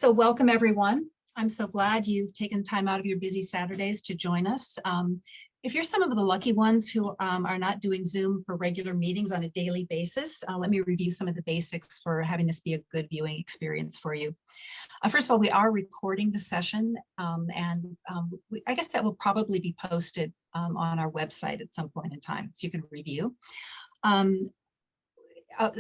So welcome, everyone. I'm so glad you've taken time out of your busy Saturdays to join us. If you're some of the lucky ones who are not doing Zoom for regular meetings on a daily basis, let me review some of the basics for having this be a good viewing experience for you. First of all, we are recording the session, I guess that will probably be posted on our website at some point in time, so you can review.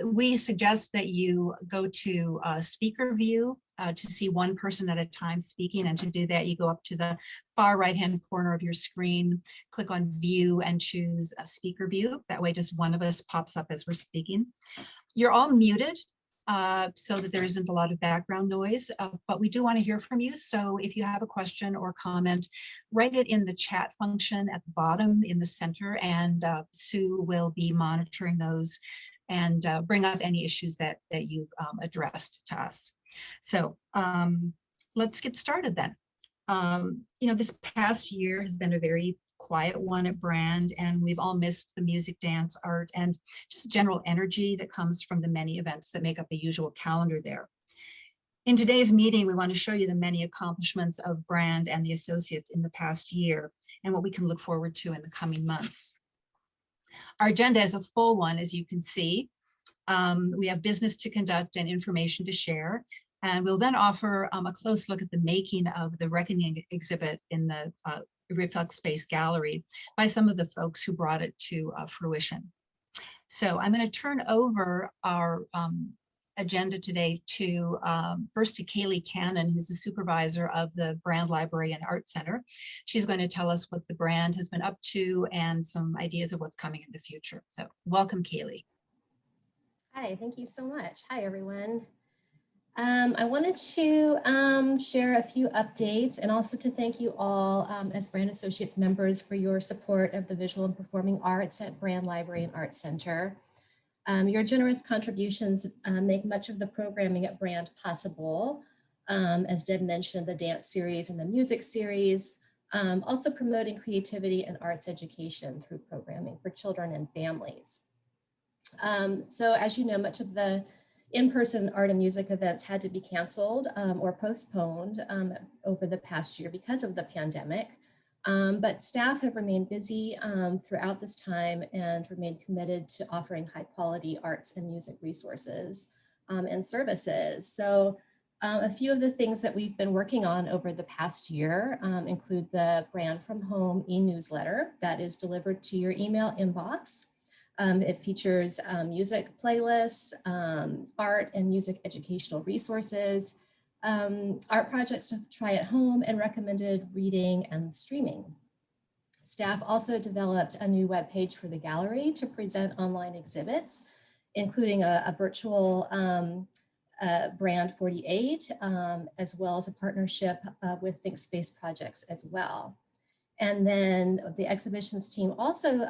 We suggest that you go to speaker view to see one person at a time speaking, and to do that you go up to the far right hand corner of your screen, click on view and choose a speaker view. That way just one of us pops up as we're speaking. You're all muted so that there isn't a lot of background noise, but we do want to hear from you. So if you have a question or comment, write it in the chat function at the bottom in the center, and Sue will be monitoring those and bring up any issues that you've addressed to us. So let's get started then. This past year has been a very quiet one at Brand, and we've all missed the music, dance, art, and just general energy that comes from the many events that make up the usual calendar there. In today's meeting, we want to show you the many accomplishments of Brand and the associates in the past year and what we can look forward to in the coming months. Our agenda is a full one, as you can see. We have business to conduct and information to share, and we'll then offer a close look at the making of the Reckoning exhibit in the Reflect Space Gallery by some of the folks who brought it to fruition. So I'm going to turn over our agenda today to first to Kaylee Cannon, who's the supervisor of the Brand Library and Art Center. She's going to tell us what the Brand has been up to and some ideas of what's coming in the future. So welcome, Kaylee. Hi, thank you so much. Hi, everyone. I wanted to share a few updates and also to thank you all as Brand Associates members for your support of the visual and performing arts at Brand Library and Art Center. Your generous contributions make much of the programming at Brand possible. As Deb mentioned, the dance series and the music series, also promoting creativity and arts education through programming for children and families. So as you know, much of the in-person art and music events had to be canceled or postponed over the past year because of the pandemic. But staff have remained busy throughout this time and remained committed to offering high quality arts and music resources and services. So a few of the things that we've been working on over the past year include the Brand from Home e-newsletter that is delivered to your email inbox. It features music playlists, art and music educational resources, art projects to try at home, and recommended reading and streaming. Staff also developed a new webpage for the gallery to present online exhibits, including a virtual Brand 48, as well as a partnership with Think Space Projects as well. And then the exhibitions team also,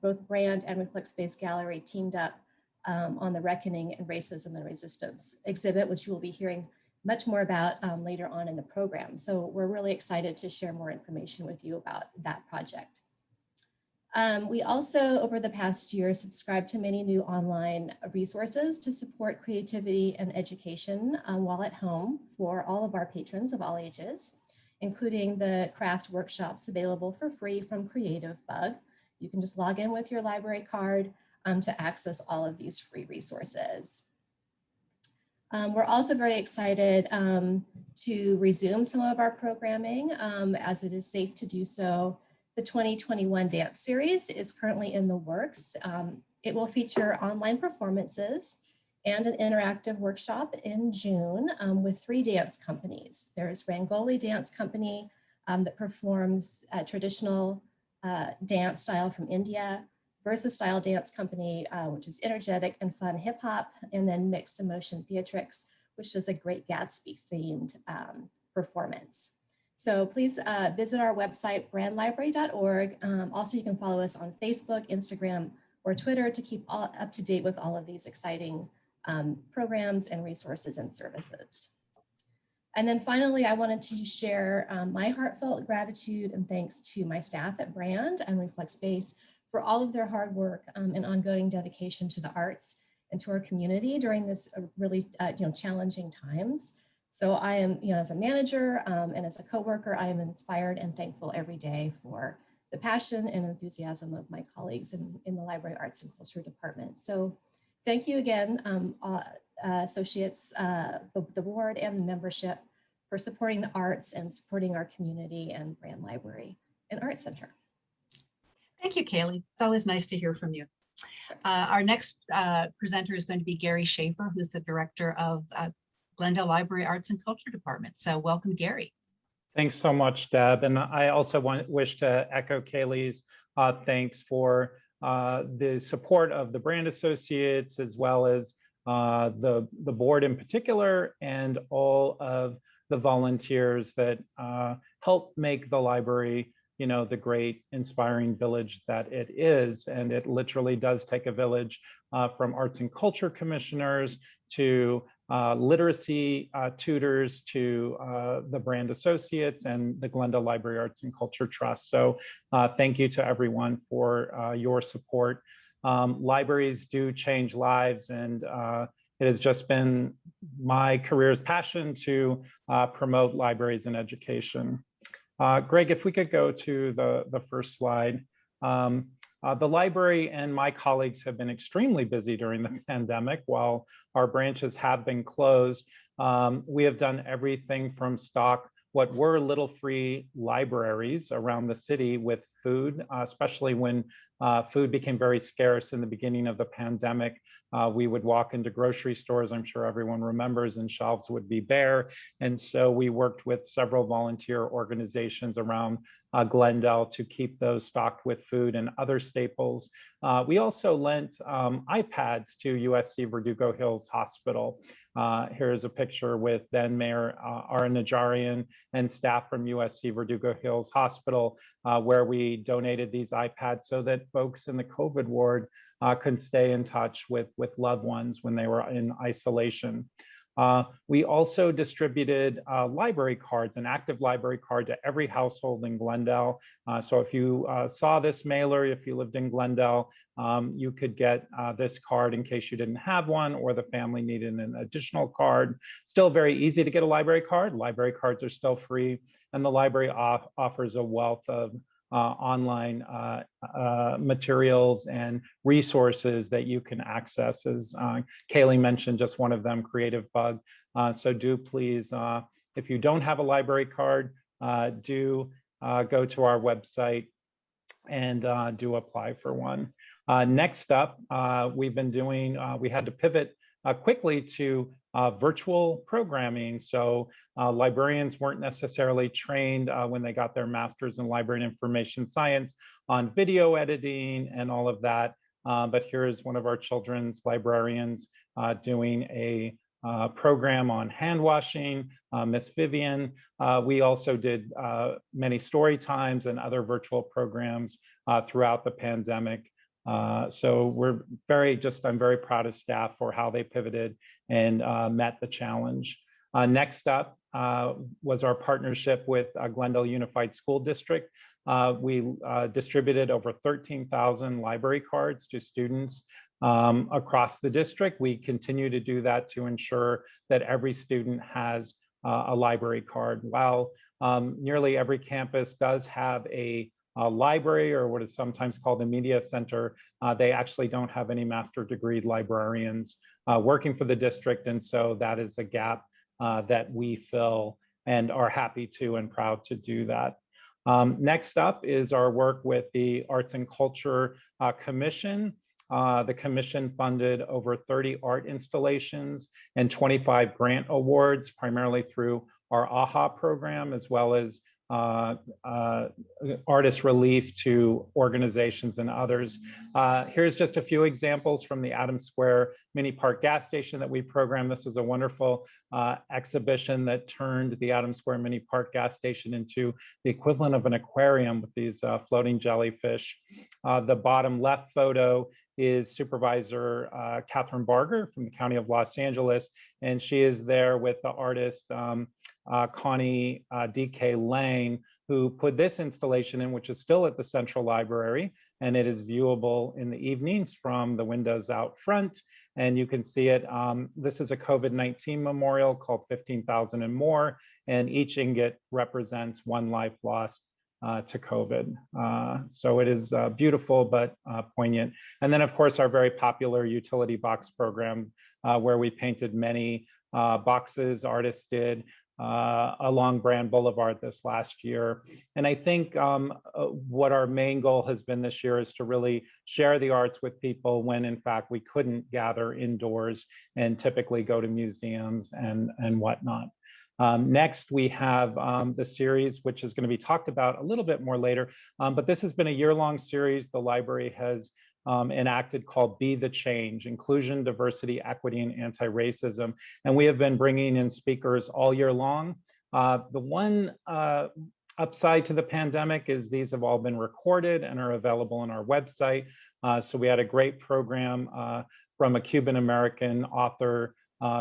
both Brand and Reflect Space Gallery teamed up on the Reckoning and Racism and Resistance exhibit, which you will be hearing much more about later on in the program. So we're really excited to share more information with you about that project. We also, over the past year, subscribed to many new online resources to support creativity and education while at home for all of our patrons of all ages, including the craft workshops available for free from Creative Bug. You can just log in with your library card to access all of these free resources. We're also very excited to resume some of our programming as it is safe to do so. The 2021 dance series is currently in the works. It will feature online performances and an interactive workshop in June with 3 dance companies. There's Rangoli Dance Company that performs traditional dance style from India, Versa Style Dance Company, which is energetic and fun hip hop, and then Mixed Emotion Theatrix, which does a Great Gatsby themed performance. So please visit our website, brandlibrary.org. Also, you can follow us on Facebook, Instagram, or Twitter to keep up to date with all of these exciting programs and resources and services. And then finally, I wanted to share my heartfelt gratitude and thanks to my staff at Brand and Reflect Space for all of their hard work and ongoing dedication to the arts and to our community during this really challenging times. So I am, as a manager and as a coworker, I am inspired and thankful every day for the passion and enthusiasm of my colleagues in the Library Arts and Culture Department. So thank you again, associates, the board and the membership for supporting the arts and supporting our community and Brand Library and Art Center. Thank you, Kaylee. It's always nice to hear from you. Our next presenter is going to be Gary Schaefer, who's the director of Glendale Library Arts and Culture Department. So welcome, Gary. Thanks so much, Deb. And I also wish to echo Kaylee's thanks for the support of the brand associates, as well as the board in particular, and all of the volunteers that help make the library, the great inspiring village that it is. And it literally does take a village from arts and culture commissioners to literacy tutors to the brand associates and the Glendale Library Arts and Culture Trust. So thank you to everyone for your support. Libraries do change lives, and it has just been my career's passion to promote libraries and education. Greg, if we could go to the first slide. The library and my colleagues have been extremely busy during the pandemic. While our branches have been closed, we have done everything from stock what were little free libraries around the city with food, especially when food became very scarce in the beginning of the pandemic. We would walk into grocery stores, I'm sure everyone remembers, and shelves would be bare. And so we worked with several volunteer organizations around Glendale to keep those stocked with food and other staples. We also lent iPads to USC Verdugo Hills Hospital. Here's a picture with then Mayor Ara Najarian and staff from USC Verdugo Hills Hospital, where we donated these iPads so that folks in the COVID ward could stay in touch with loved ones when they were in isolation. We also distributed library cards, an active library card to every household in Glendale. So if you saw this mailer, if you lived in Glendale, you could get this card in case you didn't have one or the family needed an additional card. Still very easy to get a library card. Library cards are still free, and the library offers a wealth of online materials and resources that you can access. As Kaylee mentioned, just one of them, Creative Bug. So do please, if you don't have a library card, do go to our website and do apply for one. Next up, we've been doing, we had to pivot quickly to virtual programming. So librarians weren't necessarily trained when they got their master's in library and information science on video editing and all of that. But here is one of our children's librarians doing a program on hand washing, Miss Vivian. We also did many story times and other virtual programs throughout the pandemic. So I'm very proud of staff for how they pivoted and met the challenge. Next up was our partnership with Glendale Unified School District. We distributed over 13,000 library cards to students across the district. We continue to do that to ensure that every student has a library card. While nearly every campus does have a library, or what is sometimes called a media center, they actually don't have any master degree librarians working for the district. And so that is a gap that we fill and are happy to and proud to do that. Next up is our work with the Arts and Culture Commission. The commission funded over 30 art installations and 25 grant awards, primarily through our AHA program, as well as artist relief to organizations and others. Here's just a few examples from the Adams Square Mini Park gas station that we programmed. This was a wonderful exhibition that turned the Adams Square Mini Park gas station into the equivalent of an aquarium with these floating jellyfish. The bottom left photo is Supervisor Catherine Barger from the County of Los Angeles, and she is there with the artist Connie D.K. Lang, who put this installation in, which is still at the Central Library, and it is viewable in the evenings from the windows out front. and you can see it. This is a COVID-19 memorial called 15,000 and More, and each ingot represents one life lost to COVID. So it is beautiful but poignant. And then of course our very popular utility box program where we painted many boxes, artists did, along Brand Boulevard this last year. And I think what our main goal has been this year is to really share the arts with people when in fact we couldn't gather indoors and typically go to museums and whatnot. Next, we have the series, which is going to be talked about a little bit more later, but this has been a year-long series the library has enacted called Be the Change, Inclusion, Diversity, Equity, and Anti-Racism. And we have been bringing in speakers all year long. The one upside to the pandemic is these have all been recorded and are available on our website. So we had a great program from a Cuban-American author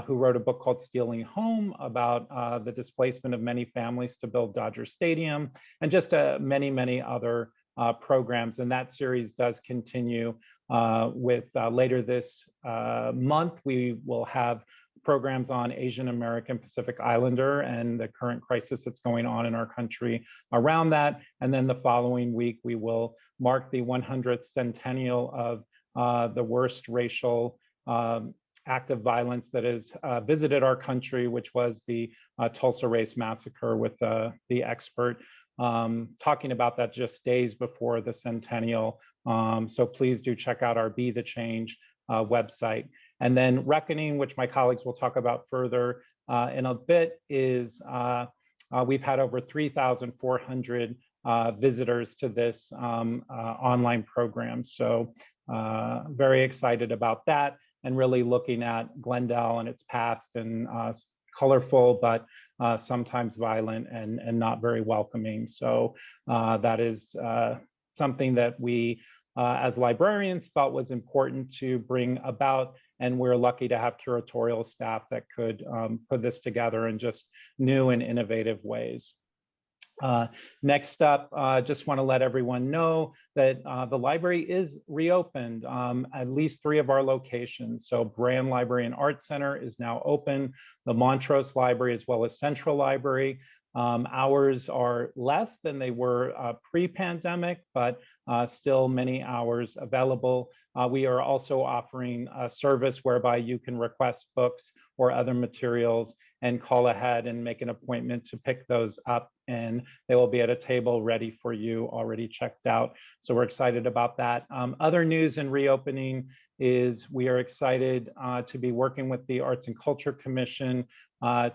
who wrote a book called Stealing Home about the displacement of many families to build Dodger Stadium, and just many, many other programs. And that series does continue with later this month. We will have programs on Asian American Pacific Islander and the current crisis that's going on in our country around that. And then the following week, we will mark the 100th centennial of the worst racial act of violence that has visited our country, which was the Tulsa Race Massacre, with the expert talking about that just days before the centennial. So please do check out our Be the Change website. And then Reckoning, which my colleagues will talk about further in a bit, is we've had over 3,400 visitors to this online program. So very excited about that, and really looking at Glendale and its past, and colorful, but sometimes violent and not very welcoming. So that is something that we as librarians felt was important to bring about, and we're lucky to have curatorial staff that could put this together in just new and innovative ways. Next up, just want to let everyone know that the library is reopened, at least 3 of our locations. So Brand Library and Art Center is now open, the Montrose Library as well as Central Library. Hours are less than they were pre-pandemic, but still many hours available. We are also offering a service whereby you can request books or other materials and call ahead and make an appointment to pick those up, and they will be at a table ready for you, already checked out. So we're excited about that. Other news in reopening is we are excited to be working with the Arts and Culture Commission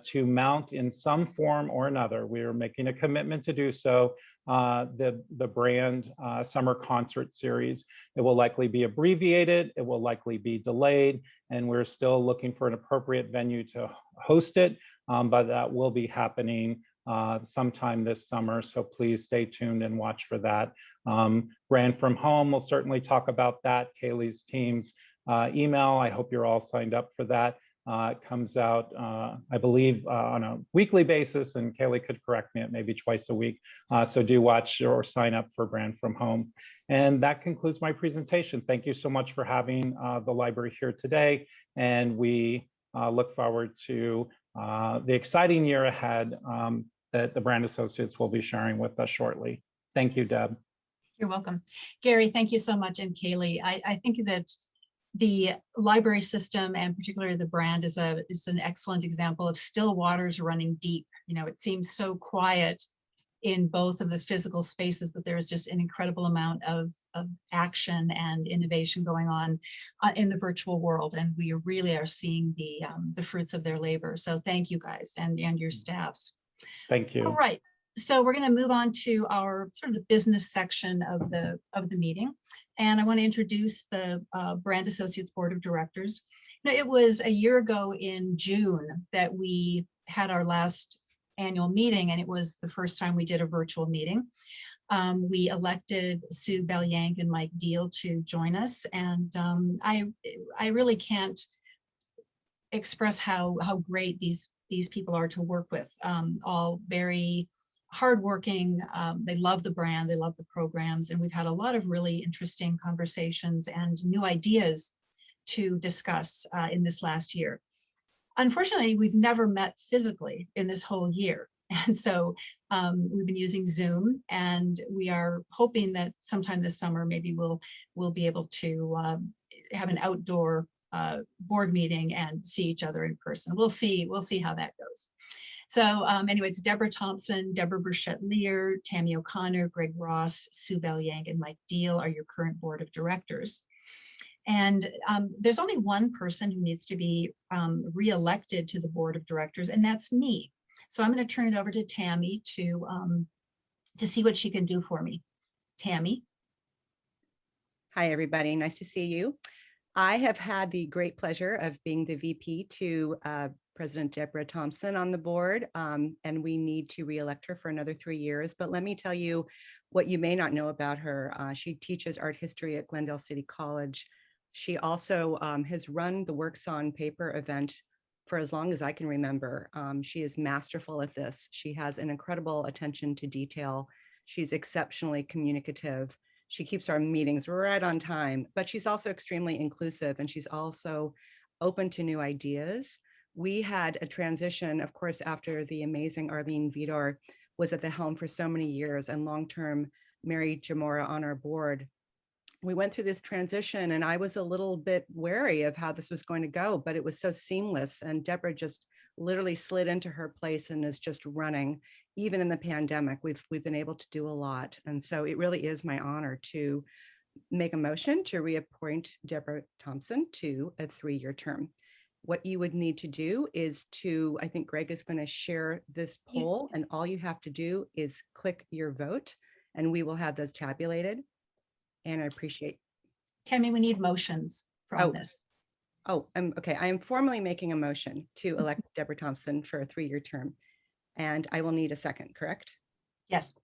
to mount in some form or another. We are making a commitment to do so, the Brand Summer Concert Series. It will likely be abbreviated, it will likely be delayed, and we're still looking for an appropriate venue to host it, but that will be happening sometime this summer. So please stay tuned and watch for that. Brand from Home, we'll certainly talk about that. Kaylee's team's email, I hope you're all signed up for that. It comes out, I believe, on a weekly basis, and Kaylee could correct me, it may be twice a week. So do watch or sign up for Brand from Home. And that concludes my presentation. Thank you so much for having the library here today. And we look forward to the exciting year ahead that the Brand Associates will be sharing with us shortly. Thank you, Deb. You're welcome. Gary, thank you so much. And Kaylee, I think that the library system, and particularly the Brand, is an excellent example of still waters running deep. You know, it seems so quiet in both of the physical spaces, but there is just an incredible amount of action and innovation going on in the virtual world, and we really are seeing the fruits of their labor. So thank you guys and your staffs. Thank you. All right. So we're going to move on to our sort of the business section of the meeting. And I want to introduce the Brand Associates Board of Directors. Now, it was a year ago in June that we had our last annual meeting, and it was the first time we did a virtual meeting. We elected Sue Belyank and Mike Deal to join us, and I really can't express how great these people are to work with. All very hardworking. They love the brand, they love the programs, and we've had a lot of really interesting conversations and new ideas to discuss in this last year. Unfortunately, we've never met physically in this whole year. And so we've been using Zoom, and we are hoping that sometime this summer, maybe we'll be able to have an outdoor board meeting and see each other in person. We'll see how that goes. So anyway, it's Deborah Thompson, Deborah Burchett-Lear, Tammy O'Connor, Greg Ross, Sue Bell-Yang, and Mike Deal are your current board of directors. And there's only one person who needs to be re-elected to the board of directors, and that's me. So I'm going to turn it over to Tammy to see what she can do for me. Tammy. Hi, everybody. Nice to see you. I have had the great pleasure of being the VP to President Deborah Thompson on the board, and we need to re-elect her for another 3 years. But let me tell you what you may not know about her. She teaches art history at Glendale City College. She also has run the Works on Paper event for as long as I can remember. She is masterful at this. She has an incredible attention to detail. She's exceptionally communicative. She keeps our meetings right on time, but she's also extremely inclusive, and she's also open to new ideas. We had a transition, of course, after the amazing Arlene Vidor was at the helm for so many years, and long-term Mary Jamora on our board. We went through this transition, and I was a little bit wary of how this was going to go, but it was so seamless, and Deborah just literally slid into her place and is just running. Even in the pandemic, we've been able to do a lot. And so it really is my honor to make a motion to reappoint Deborah Thompson to a 3-year term. What you would need to do is I think Greg is going to share this poll, and all you have to do is click your vote, and we will have those tabulated. And I appreciate. Tammy, we need motions from this. Okay. I am formally making a motion to elect Deborah Thompson for a 3-year term. And I will need a second, correct? Yes.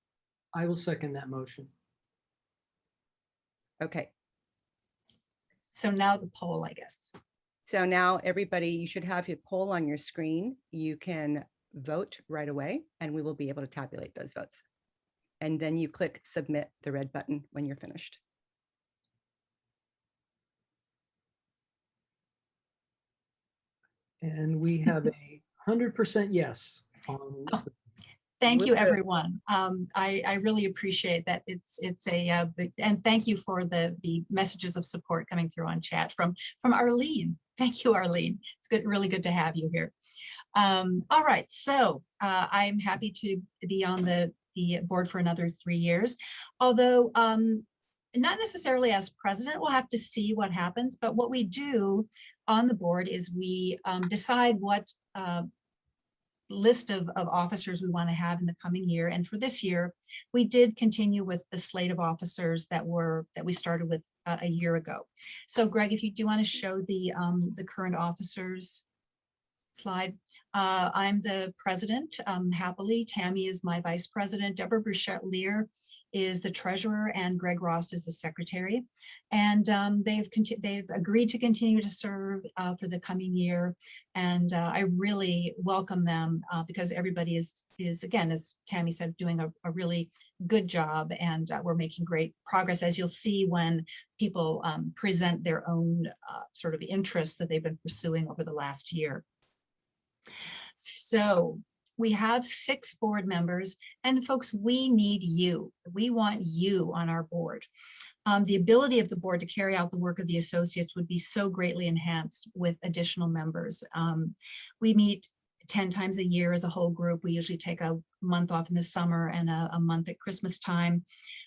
I will second that motion. Okay. So now the poll, I guess. So now everybody, you should have your poll on your screen. You can vote right away, and we will be able to tabulate those votes. And then you click submit the red button when you're finished. And we have a 100% yes on. Thank you, everyone. I really appreciate that. It's and thank you for the messages of support coming through on chat from Arlene. Thank you, Arlene. It's good, really good to have you here. All right, so I'm happy to be on the board for another 3 years, although not necessarily as president. We'll have to see what happens, but what we do on the board is we decide what list of officers we want to have in the coming year. And for this year, we did continue with the slate of officers that we started with a year ago. So Greg, if you do want to show the current officers slide. I'm the president, happily. Tammy is my vice president. Deborah Burchett-Lear is the treasurer, and Greg Ross is the secretary. And they've agreed to continue to serve for the coming year. And I really welcome them because everybody is again, as Tammy said, doing a really good job, and we're making great progress, as you'll see when people present their own sort of interests that they've been pursuing over the last year. So we have 6 board members, and folks, we need you. We want you on our board. The ability of the board to carry out the work of the associates would be so greatly enhanced with additional members. We meet 10 times a year as a whole group. We usually take a month off in the summer and a month at Christmas time.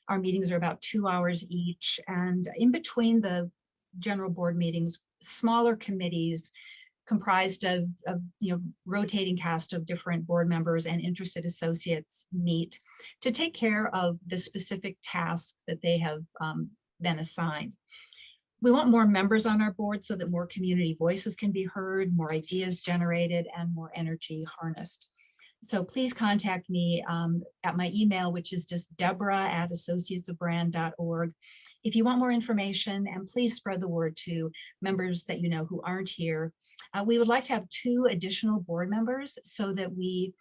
Our meetings are about 2 hours each, and in between the general board meetings, smaller committees comprised of rotating cast of different board members and interested associates meet to take care of the specific tasks that they have been assigned. We want more members on our board so that more community voices can be heard, more ideas generated, and more energy harnessed. So please contact me at my email, which is just deborah@associatesofbrand.org. If you want more information, and please spread the word to members that you know who aren't here. We would like to have 2 additional board members so that we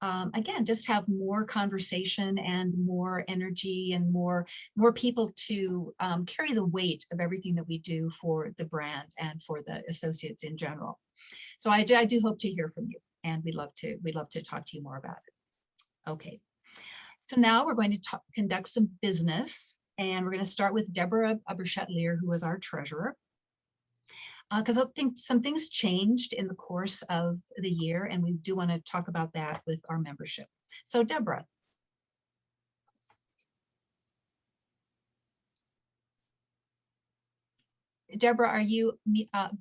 again, just have more conversation and more energy and more people to carry the weight of everything that we do for the brand and for the associates in general. So I do hope to hear from you, and we'd love to talk to you more about it. Okay, so now we're going to conduct some business, and we're going to start with Deborah Aberchet-Lear, who is our treasurer. Because I think some things changed in the course of the year, and we do want to talk about that with our membership. So Deborah. Deborah, are you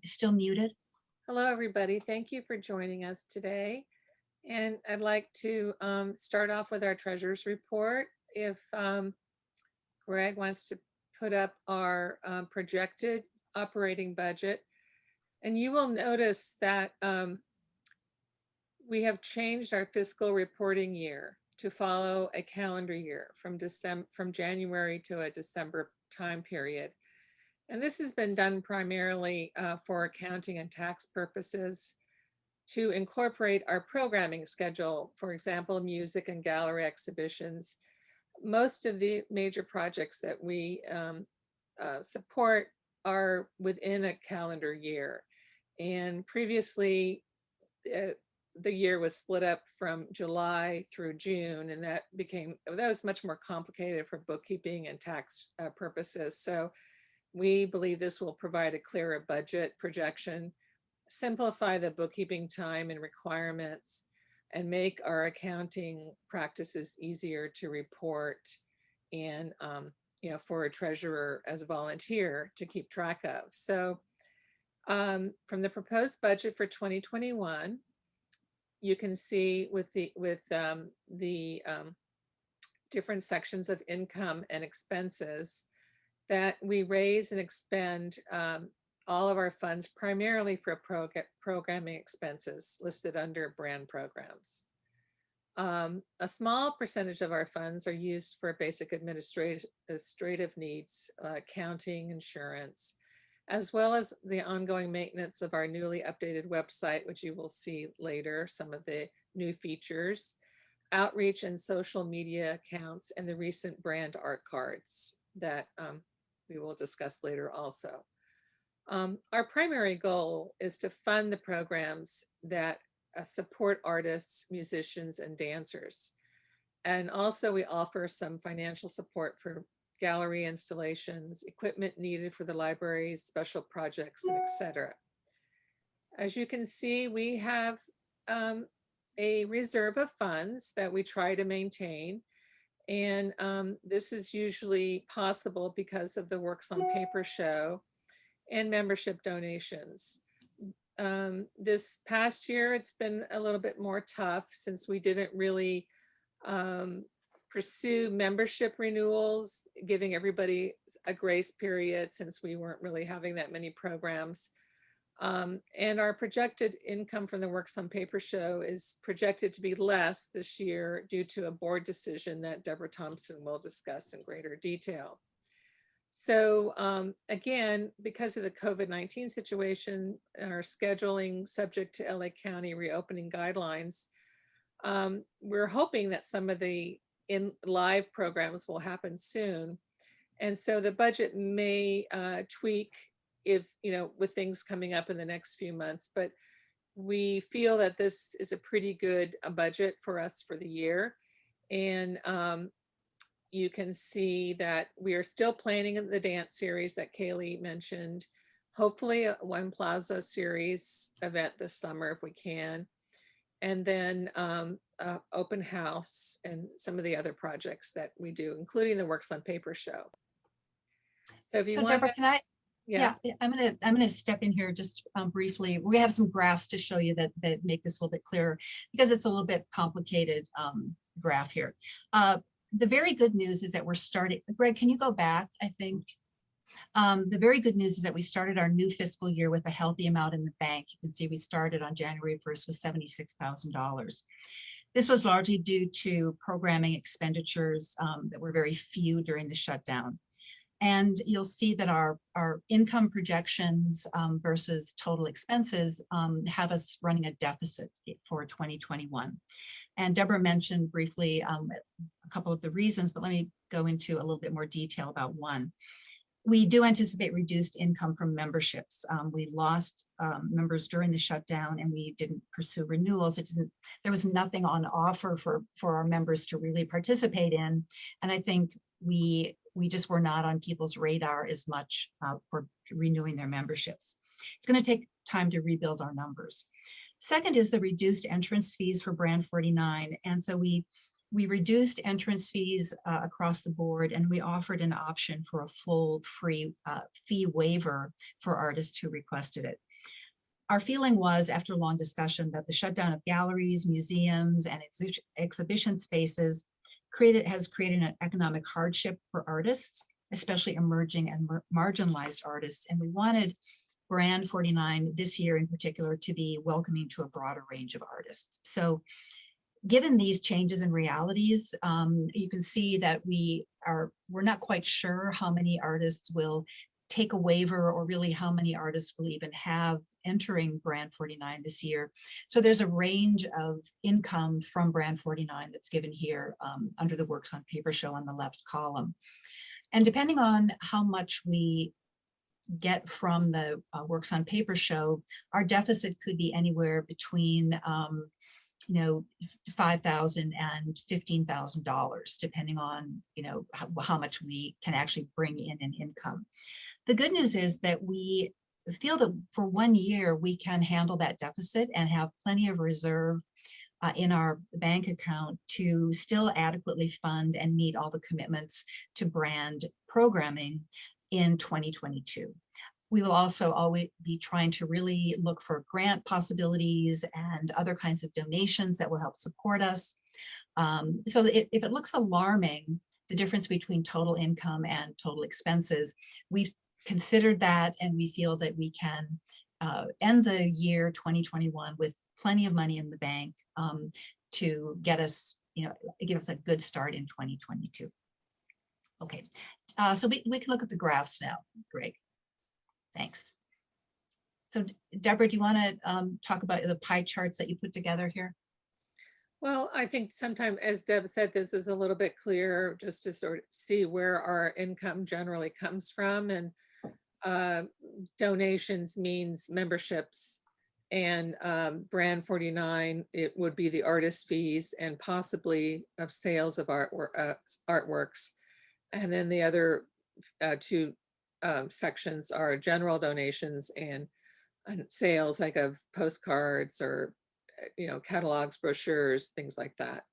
still muted? Hello, everybody. Thank you for joining us today. And I'd like to start off with our treasurer's report. If Greg wants to put up our projected operating budget. And you will notice that we have changed our fiscal reporting year to follow a calendar year from January to a December time period. And this has been done primarily for accounting and tax purposes to incorporate our programming schedule, for example, music and gallery exhibitions. Most of the major projects that we support are within a calendar year. And previously, the year was split up from July through June, and that was much more complicated for bookkeeping and tax purposes. So we believe this will provide a clearer budget projection, simplify the bookkeeping time and requirements, and make our accounting practices easier to report and for a treasurer as a volunteer to keep track of. So from the proposed budget for 2021, you can see with the different sections of income and expenses that we raise and expend all of our funds primarily for programming expenses listed under brand programs. A small percentage of our funds are used for basic administrative needs, accounting, insurance, as well as the ongoing maintenance of our newly updated website, which you will see later, some of the new features, outreach and social media accounts, and the recent brand art cards that we will discuss later also. Our primary goal is to fund the programs that support artists, musicians, and dancers. And also we offer some financial support for gallery installations, equipment needed for the libraries, special projects, and etc. As you can see, we have a reserve of funds that we try to maintain. And this is usually possible because of the Works on Paper show and membership donations. This past year, it's been a little bit more tough since we didn't really pursue membership renewals, giving everybody a grace period since we weren't really having that many programs. And our projected income from the Works on Paper show is projected to be less this year due to a board decision that Deborah Thompson will discuss in greater detail. So again, because of the COVID-19 situation and our scheduling subject to LA County reopening guidelines, we're hoping that some of the live programs will happen soon. And so the budget may tweak if, with things coming up in the next few months, but we feel that this is a pretty good budget for us for the year. And you can see that we are still planning the dance series that Kaylee mentioned, hopefully a One Plaza series event this summer if we can, and then open house and some of the other projects that we do, including the Works on Paper show. So if you want, Deborah, can I? yeah, I'm gonna step in here just briefly. We have some graphs to show you that make this a little bit clearer because it's a little bit complicated graph here. The very good news is that we're starting. Greg, can you go back? I think the very good news is that we started our new fiscal year with a healthy amount in the bank. You can see we started on January 1st with $76,000. This was largely due to programming expenditures that were very few during the shutdown. And you'll see that our income projections versus total expenses have us running a deficit for 2021. And Deborah mentioned briefly a couple of the reasons, but let me go into a little bit more detail about one. We do anticipate reduced income from memberships. We lost members during the shutdown, and we didn't pursue renewals. There was nothing on offer for our members to really participate in. And I think we just were not on people's radar as much for renewing their memberships. It's going to take time to rebuild our numbers. Second is the reduced entrance fees for Brand 49. And so we reduced entrance fees across the board, and we offered an option for a full free fee waiver for artists who requested it. Our feeling was, after long discussion, that the shutdown of galleries, museums, and exhibition spaces has created an economic hardship for artists, especially emerging and marginalized artists. And we wanted Brand 49 this year in particular to be welcoming to a broader range of artists. So given these changes in realities, you can see that we're not quite sure how many artists will take a waiver, or really how many artists will even have entering Brand 49 this year. So there's a range of income from Brand 49 that's given here under the Works on Paper show on the left column. And depending on how much we get from the Works on Paper show, our deficit could be anywhere between $5,000 and $15,000, depending on how much we can actually bring in income. The good news is that we feel that for 1 year we can handle that deficit and have plenty of reserve in our bank account to still adequately fund and meet all the commitments to brand programming in 2022. We will also always be trying to really look for grant possibilities and other kinds of donations that will help support us. So if it looks alarming, the difference between total income and total expenses, we've considered that, and we feel that we can end the year 2021 with plenty of money in the bank to get us, give us a good start in 2022. Okay, so we can look at the graphs now, Greg. Thanks. So Deborah, do you want to talk about the pie charts that you put together here? Well, I think sometimes, as Deb said, this is a little bit clearer just to sort of see where our income generally comes from. And donations means memberships, and Brand 49, it would be the artist fees and possibly of sales of artworks. And then the other two sections are general donations and sales, like of postcards or catalogs, brochures, things like that.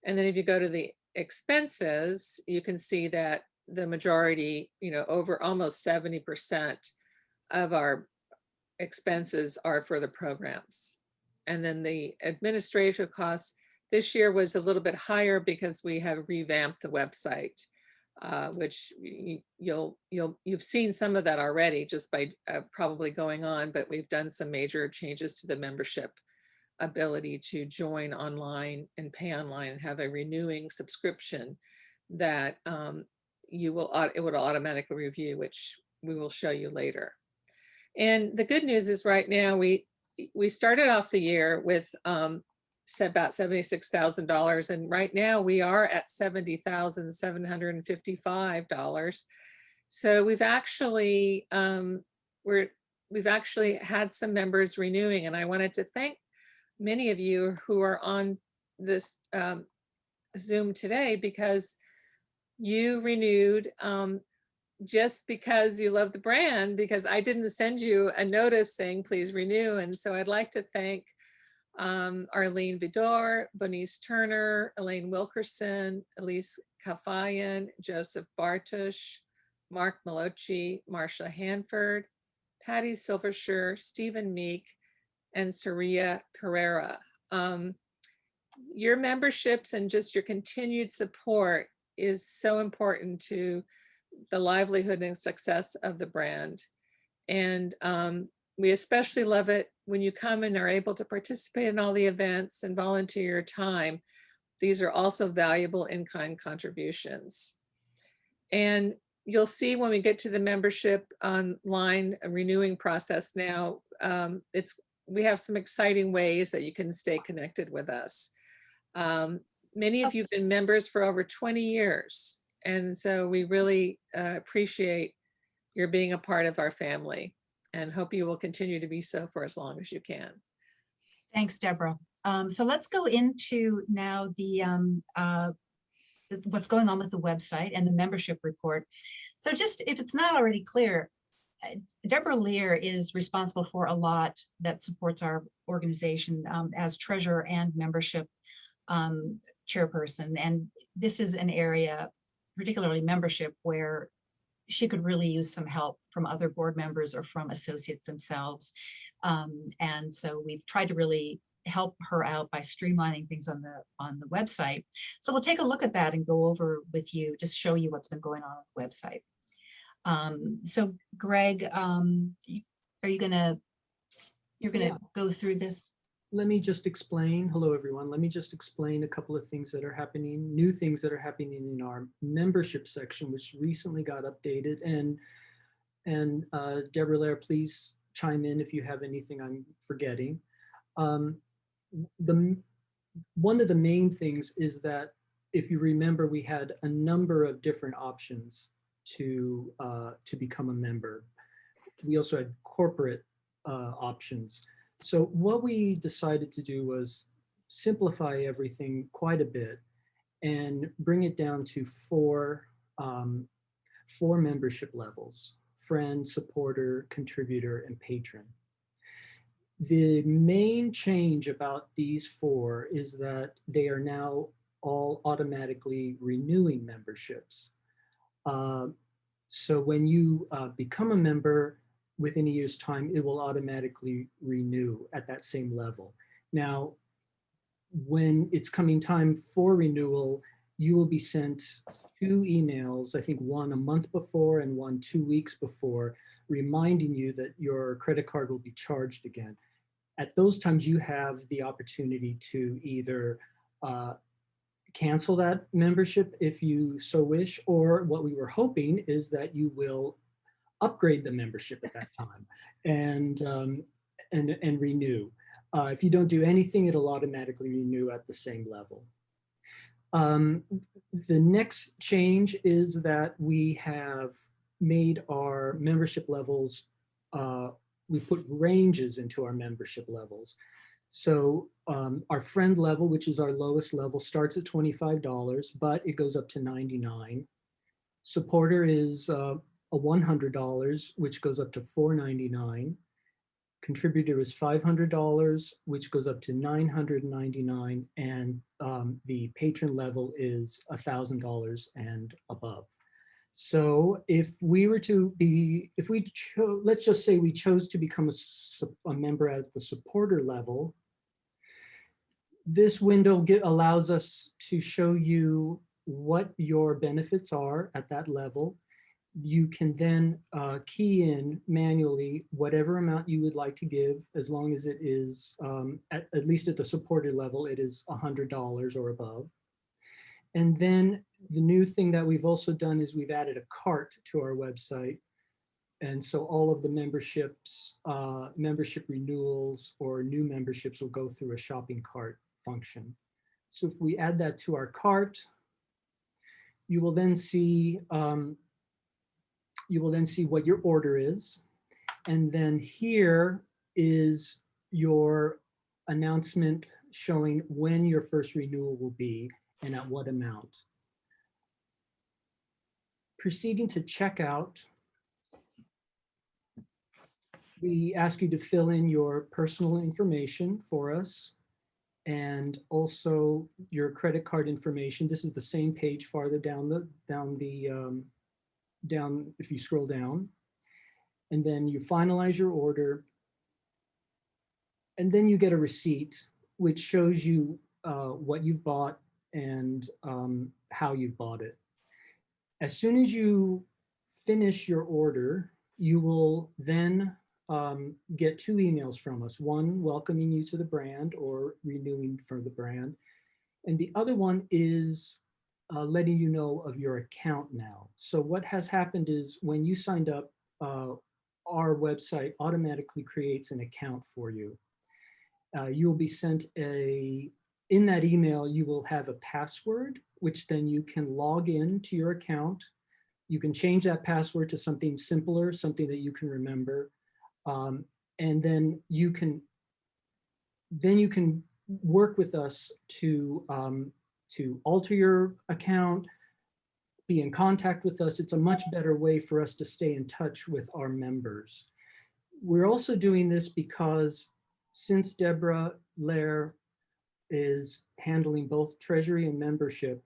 And then if you go to the expenses, you can see that the majority, over almost 70% of our expenses are for the programs. And then the administrative costs this year was a little bit higher because we have revamped the website, which you've seen some of that already just by probably going on, but we've done some major changes to the membership ability to join online and pay online and have a renewing subscription that it would automatically review, which we will show you later. And the good news is right now we started off the year with about $76,000, and right now we are at $70,755. So we've actually had some members renewing, and I wanted to thank many of you who are on this Zoom today, because you renewed just because you love the brand, because I didn't send you a notice saying please renew. And so I'd like to thank Arlene Vidor, Bonice Turner, Elaine Wilkerson, Elise Kafayan, Joseph Bartush, Mark Malocci, Marcia Hanford, Patty Silvershire, Stephen Meek, and Saria Pereira. Your memberships and just your continued support is so important to the livelihood and success of the brand. And we especially love it when you come and are able to participate in all the events and volunteer your time. These are also valuable in-kind contributions. And you'll see when we get to the membership online renewing process now, we have some exciting ways that you can stay connected with us. Many of you have been members for over 20 years. And so we really appreciate your being a part of our family and hope you will continue to be so for as long as you can. Thanks, Deborah. So let's go into now what's going on with the website and the membership report. So just if it's not already clear, Deborah Lear is responsible for a lot that supports our organization as treasurer and membership chairperson. And this is an area, particularly membership, where she could really use some help from other board members or from associates themselves. And so we've tried to really help her out by streamlining things on the website. So we'll take a look at that and go over with you, just show you what's been going on the website. So Greg, you're gonna go through this? Let me just explain. Hello, everyone. Let me just explain a couple of things that are happening, new things that are happening in our membership section, which recently got updated. And Deborah Lair, please chime in if you have anything I'm forgetting. One of the main things is that, if you remember, we had a number of different options to become a member. We also had corporate options. So what we decided to do was simplify everything quite a bit and bring it down to four membership levels: friend, supporter, contributor, and patron. The main change about these four is that they are now all automatically renewing memberships. So when you become a member, within a year's time, it will automatically renew at that same level. Now, when it's coming time for renewal, you will be sent 2 emails, I think one a month before and one 2 weeks before, reminding you that your credit card will be charged again. At those times, you have the opportunity to either cancel that membership if you so wish, or what we were hoping is that you will upgrade the membership at that time and renew. If you don't do anything, it'll automatically renew at the same level. The next change is that we have made our membership levels, we've put ranges into our membership levels. So our friend level, which is our lowest level, starts at $25, but it goes up to $99. Supporter is a $100, which goes up to $499. Contributor is $500, which goes up to $999, and the patron level is $1,000 and above. So if we were to be, let's just say we chose to become a member at the supporter level, this window allows us to show you what your benefits are at that level. You can then key in manually whatever amount you would like to give, as long as it is, at least at the supported level, it is $100 or above. And then the new thing that we've also done is we've added a cart to our website. And so all of the memberships, membership renewals or new memberships will go through a shopping cart function. So if we add that to our cart, you will then see what your order is. And then here is your announcement showing when your first renewal will be and at what amount. Proceeding to checkout, we ask you to fill in your personal information for us and also your credit card information. This is the same page farther down if you scroll down, and then you finalize your order, and then you get a receipt which shows you what you've bought and how you've bought it. As soon as you finish your order, you will then get 2 emails from us, one welcoming you to the brand or renewing for the brand, and the other one is letting you know of your account now. So what has happened is when you signed up, our website automatically creates an account for you. You'll be sent in that email, you will have a password, which then you can log in to your account. You can change that password to something simpler, something that you can remember. And then you can work with us to alter your account, be in contact with us. It's a much better way for us to stay in touch with our members. We're also doing this because since Deborah Lair is handling both treasury and membership,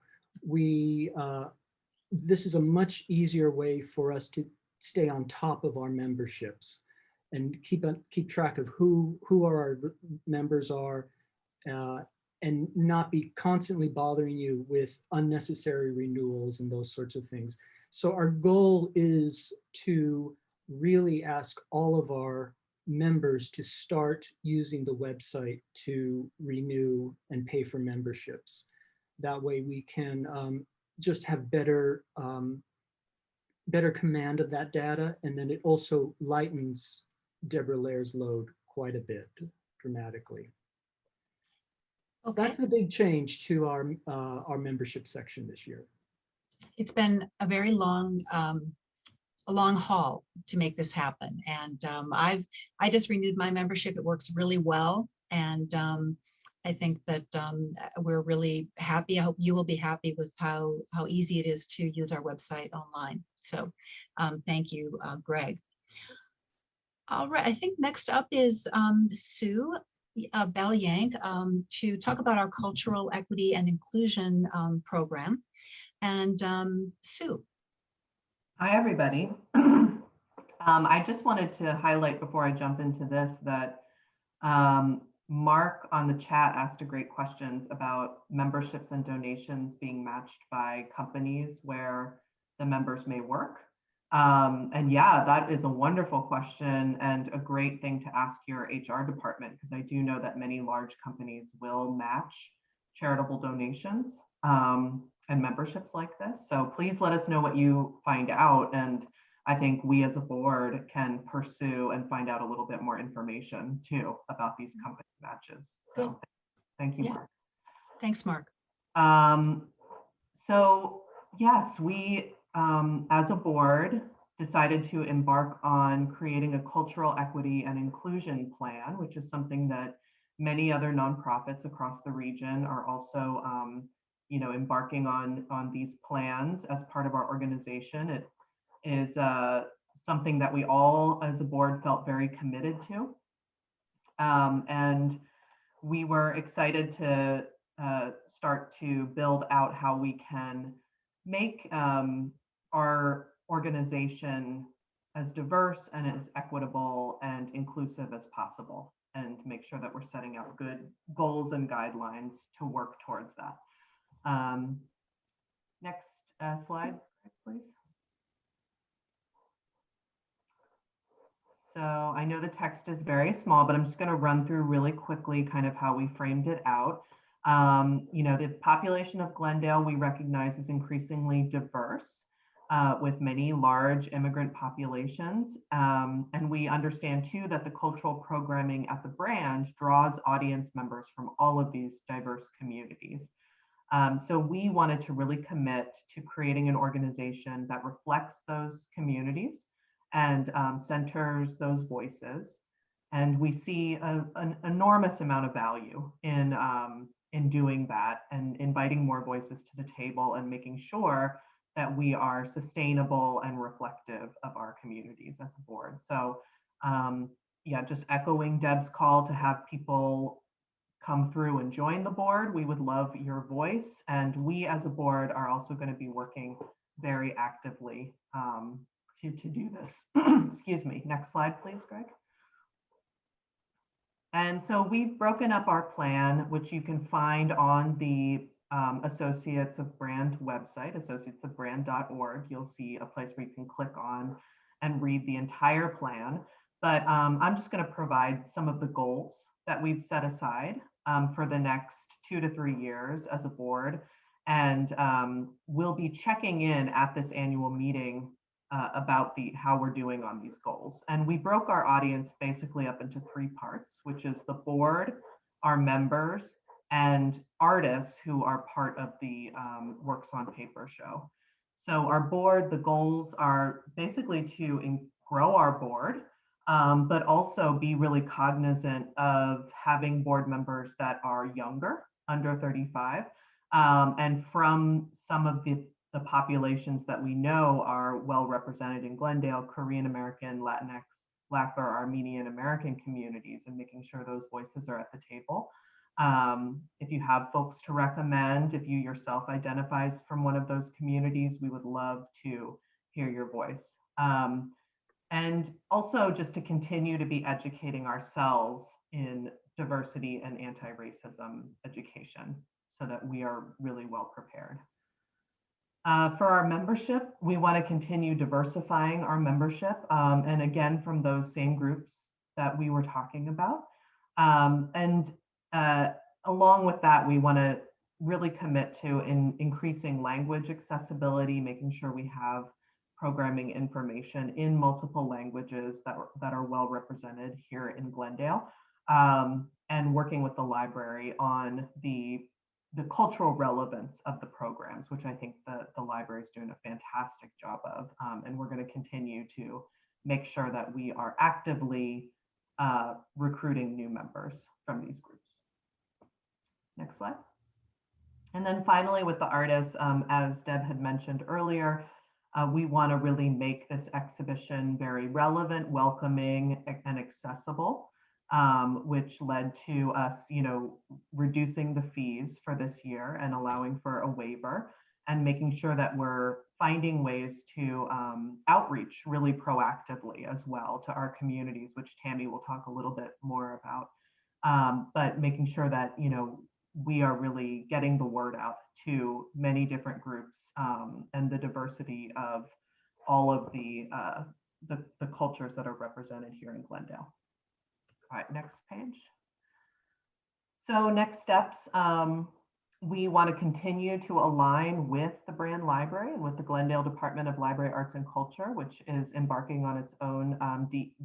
this is a much easier way for us to stay on top of our memberships and keep track of who our members are, and not be constantly bothering you with unnecessary renewals and those sorts of things. So our goal is to really ask all of our members to start using the website to renew and pay for memberships. That way we can just have better command of that data, and then it also lightens Deborah Lair's load quite a bit, dramatically. Okay. That's the big change to our membership section this year. It's been a very long haul to make this happen. And I just renewed my membership. It works really well. And I think that we're really happy. I hope you will be happy with how easy it is to use our website online. So thank you, Greg. All right, I think next up is Sue Bell-Yank to talk about our cultural equity and inclusion program. And Sue. Hi, everybody. I just wanted to highlight before I jump into this that Mark on the chat asked a great questions about memberships and donations being matched by companies where the members may work. And yeah, that is a wonderful question and a great thing to ask your HR department, because I do know that many large companies will match charitable donations and memberships like this. So please let us know what you find out. And I think we as a board can pursue and find out a little bit more information too about these company matches. So Good. Thank you, Yeah. Mark. Thanks, Mark. So yes, we as a board decided to embark on creating a cultural equity and inclusion plan, which is something that many other nonprofits across the region are also embarking on these plans as part of our organization. It is something that we all as a board felt very committed to. And we were excited to start to build out how we can make our organization as diverse and as equitable and inclusive as possible, and make sure that we're setting out good goals and guidelines to work towards that. Next slide, please. So I know the text is very small, but I'm just going to run through really quickly kind of how we framed it out. The population of Glendale we recognize is increasingly diverse with many large immigrant populations. And we understand too that the cultural programming at the brand draws audience members from all of these diverse communities. So we wanted to really commit to creating an organization that reflects those communities and centers those voices. And we see an enormous amount of value in doing that and inviting more voices to the table and making sure that we are sustainable and reflective of our communities as a board. So yeah, just echoing Deb's call to have people come through and join the board. We would love your voice. And we as a board are also going to be working very actively to do this. Excuse me. Next slide, please, Greg. And so we've broken up our plan, which you can find on the Associates of Brand website, associatesofbrand.org. You'll see a place where you can click on and read the entire plan. But I'm just going to provide some of the goals that we've set aside for the next 2 to 3 years as a board. And we'll be checking in at this annual meeting about how we're doing on these goals. And we broke our audience basically up into 3 parts, which is the board, our members, and artists who are part of the Works on Paper show. So our board, the goals are basically to grow our board, but also be really cognizant of having board members that are younger, under 35, and from some of the populations that we know are well represented in Glendale, Korean American, Latinx, Black or Armenian American communities, and making sure those voices are at the table. If you have folks to recommend, if you yourself identifies from one of those communities, we would love to hear your voice. And also just to continue to be educating ourselves in diversity and anti-racism education so that we are really well prepared. For our membership, we want to continue diversifying our membership, and again, from those same groups that we were talking about. Along with that, we want to really commit to increasing language accessibility, making sure we have programming information in multiple languages that are well represented here in Glendale, and working with the library on the cultural relevance of the programs, which I think the library is doing a fantastic job of. And we're going to continue to make sure that we are actively recruiting new members from these groups. Next slide. And then finally, with the artists, as Deb had mentioned earlier, we want to really make this exhibition very relevant, welcoming, and accessible, which led to us, reducing the fees for this year and allowing for a waiver, and making sure that we're finding ways to outreach really proactively as well to our communities, which Tammy will talk a little bit more about. But making sure that, we are really getting the word out to many different groups, and the diversity of all of the cultures that are represented here in Glendale. All right, next page. So next steps, we want to continue to align with the Brand Library and with the Glendale Department of Library Arts and Culture, which is embarking on its own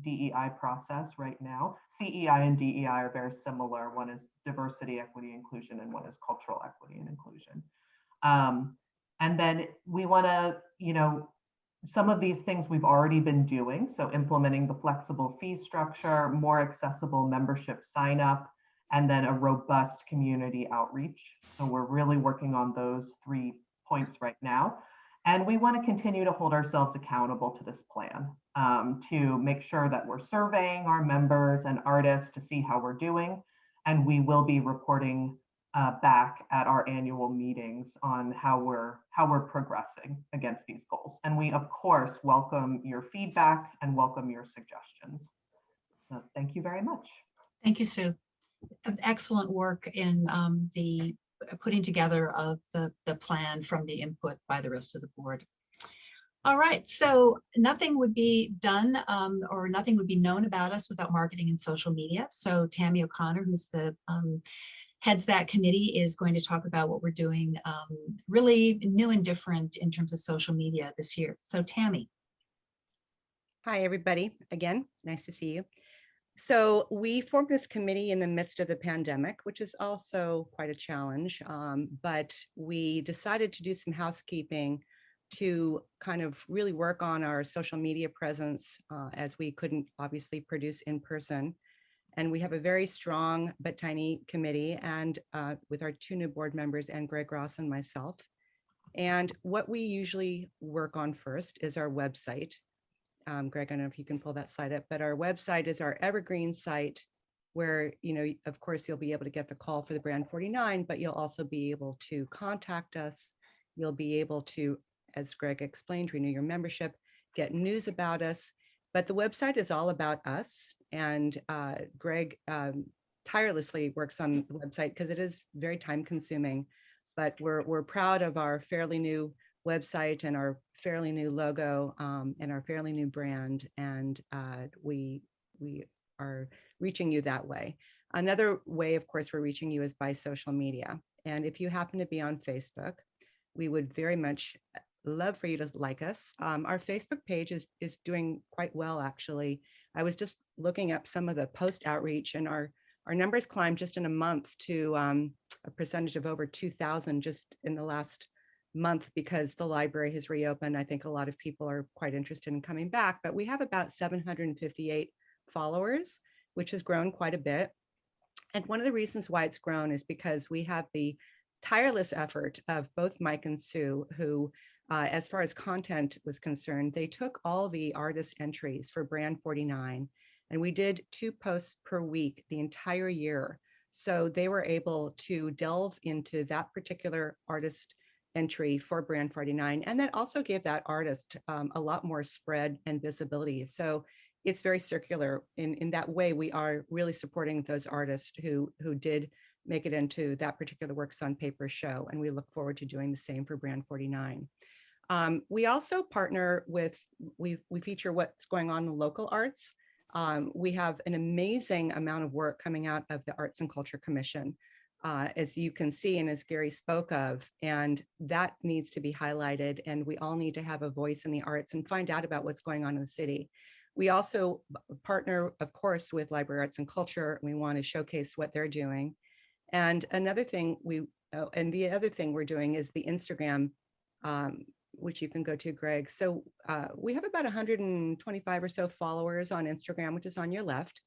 DEI process right now. CEI and DEI are very similar. One is diversity, equity, inclusion, and one is cultural equity and inclusion. And then we want to, some of these things we've already been doing. So implementing the flexible fee structure, more accessible membership sign up, and then a robust community outreach. So we're really working on those 3 points right now. And we want to continue to hold ourselves accountable to this plan, to make sure that we're surveying our members and artists to see how we're doing. And we will be reporting back at our annual meetings on how we're progressing against these goals. And we, of course, welcome your feedback and welcome your suggestions. So thank you very much. Thank you, Sue. Excellent work in the putting together of the plan from the input by the rest of the board. All right, so nothing would be done or nothing would be known about us without marketing and social media. So Tammy O'Connor, who's the heads that committee, is going to talk about what we're doing really new and different in terms of social media this year. So Tammy. Hi, everybody. Again, nice to see you. So we formed this committee in the midst of the pandemic, which is also quite a challenge, but we decided to do some housekeeping to kind of really work on our social media presence, as we couldn't obviously produce in person. And we have a very strong but tiny committee, and with our 2 new board members, and Greg Ross and myself. And what we usually work on first is our website. Greg, I don't know if you can pull that slide up, but our website is our evergreen site where, of course, you'll be able to get the call for the Brand 49, but you'll also be able to contact us. You'll be able to, as Greg explained, renew your membership, get news about us. But the website is all about us. And Greg tirelessly works on the website because it is very time consuming, but we're proud of our fairly new website and our fairly new logo and our fairly new brand, and we are reaching you that way. Another way, of course, we're reaching you is by social media. And if you happen to be on Facebook, we would very much love for you to like us. Our Facebook page is doing quite well, actually. I was just looking up some of the post outreach, and our numbers climbed just in a month to a percentage of over 2,000 just in the last month, because the library has reopened. I think a lot of people are quite interested in coming back, but we have about 758 followers, which has grown quite a bit. And one of the reasons why it's grown is because we have the tireless effort of both Mike and Sue, who, as far as content was concerned, they took all the artist entries for Brand 49, and we did 2 posts per week the entire year. So they were able to delve into that particular artist entry for Brand 49, and that also gave that artist a lot more spread and visibility. So it's very circular. In that way, we are really supporting those artists who did make it into that particular Works on Paper show, and we look forward to doing the same for Brand 49. We also partner with, we feature what's going on in local arts. We have an amazing amount of work coming out of the Arts and Culture Commission, as you can see, and as Gary spoke of, and that needs to be highlighted, and we all need to have a voice in the arts and find out about what's going on in the city. We also partner, of course, with Library Arts and Culture. We want to showcase what they're doing. And another thing the other thing we're doing is the Instagram, which you can go to, Greg. So we have about 125 or so followers on Instagram, which is on your left.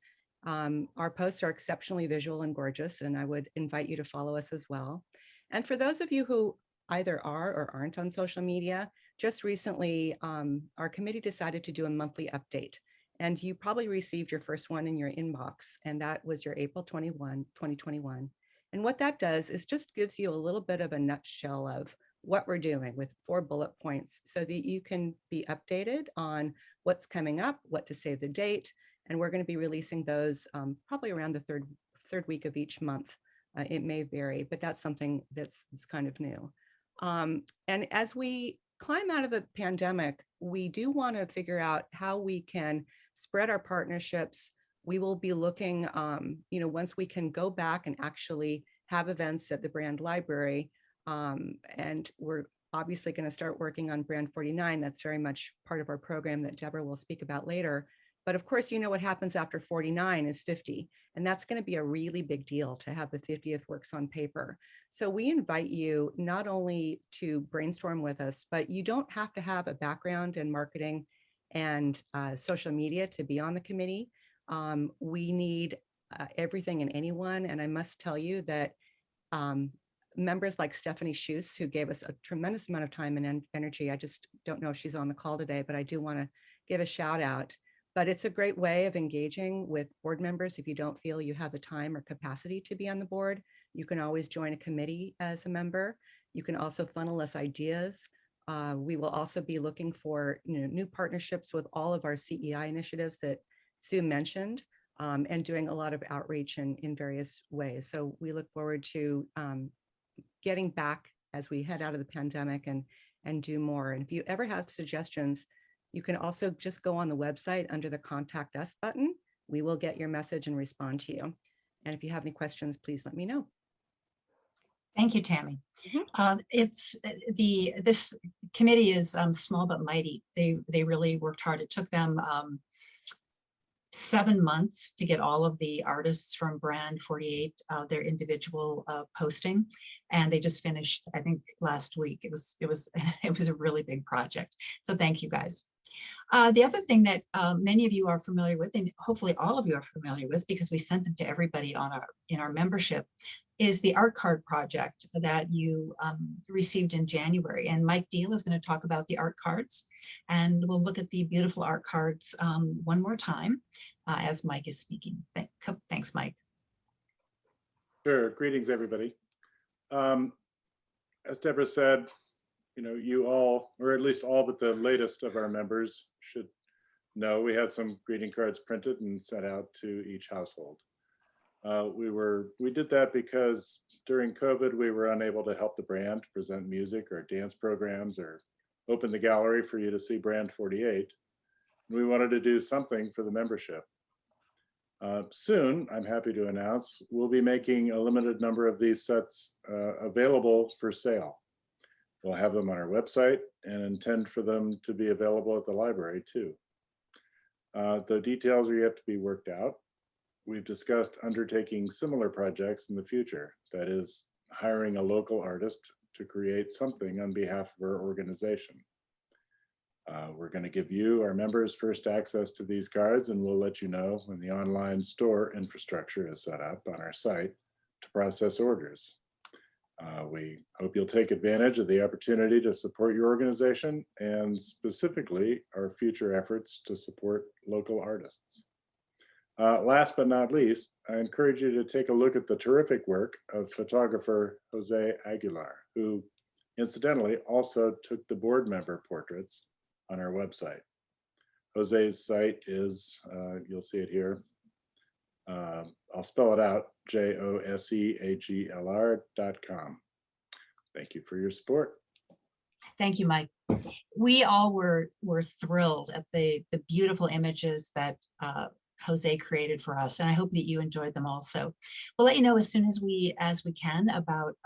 Our posts are exceptionally visual and gorgeous, and I would invite you to follow us as well. And for those of you who either are or aren't on social media, just recently, our committee decided to do a monthly update, and you probably received your first one in your inbox, and that was your April 21, 2021. And what that does is just gives you a little bit of a nutshell of what we're doing with 4 bullet points so that you can be updated on what's coming up, what to save the date, and we're going to be releasing those probably around the third week of each month. It may vary, but that's something that's kind of new. And as we climb out of the pandemic, we do want to figure out how we can spread our partnerships. We will be looking, once we can go back and actually have events at the Brand Library, and we're obviously going to start working on Brand 49. That's very much part of our program that Deborah will speak about later. But of course, what happens after 49 is 50, and that's going to be a really big deal to have the 50th Works on Paper. So we invite you not only to brainstorm with us, but you don't have to have a background in marketing and social media to be on the committee. We need everything and anyone, and I must tell you that members like Stephanie Schuss, who gave us a tremendous amount of time and energy. I just don't know if she's on the call today, but I do want to give a shout out. But it's a great way of engaging with board members. If you don't feel you have the time or capacity to be on the board, you can always join a committee as a member. You can also funnel us ideas. We will also be looking for new partnerships with all of our CEI initiatives that Sue mentioned, and doing a lot of outreach in various ways. So we look forward to getting back as we head out of the pandemic and do more. And if you ever have suggestions, you can also just go on the website under the Contact Us button. We will get your message and respond to you. And if you have any questions, please let me know. Thank you, Tammy. This committee is small but mighty. They really worked hard. It took them 7 months to get all of the artists from Brand 48 their individual posting, and they just finished, I think, last week. It was a really big project. So thank you, guys. The other thing that many of you are familiar with, and hopefully all of you are familiar with, because we sent them to everybody in our membership, is the art card project that you received in January. And Mike Deal is going to talk about the art cards, and we'll look at the beautiful art cards one more time as Mike is speaking. Thanks, Mike. Sure. Greetings, everybody. As Deborah said, you all, or at least all but the latest of our members, should know we had some greeting cards printed and sent out to each household. We did that because during COVID, we were unable to help the brand present music or dance programs or open the gallery for you to see Brand 48. And we wanted to do something for the membership. Soon, I'm happy to announce, we'll be making a limited number of these sets available for sale. We'll have them on our website and intend for them to be available at the library too. The details are yet to be worked out. We've discussed undertaking similar projects in the future, that is, hiring a local artist to create something on behalf of our organization. We're going to give you, our members, first access to these cards, and we'll let you know when the online store infrastructure is set up on our site to process orders. We hope you'll take advantage of the opportunity to support your organization and specifically our future efforts to support local artists. Last but not least, I encourage you to take a look at the terrific work of photographer Jose Aguilar, who incidentally also took the board member portraits on our website. Jose's site is, you'll see it here. I'll spell it out, joseaglr.com. Thank you for your support. Thank you, Mike. We all were thrilled at the beautiful images that Jose created for us, and I hope that you enjoyed them also. We'll let you know as soon as we can about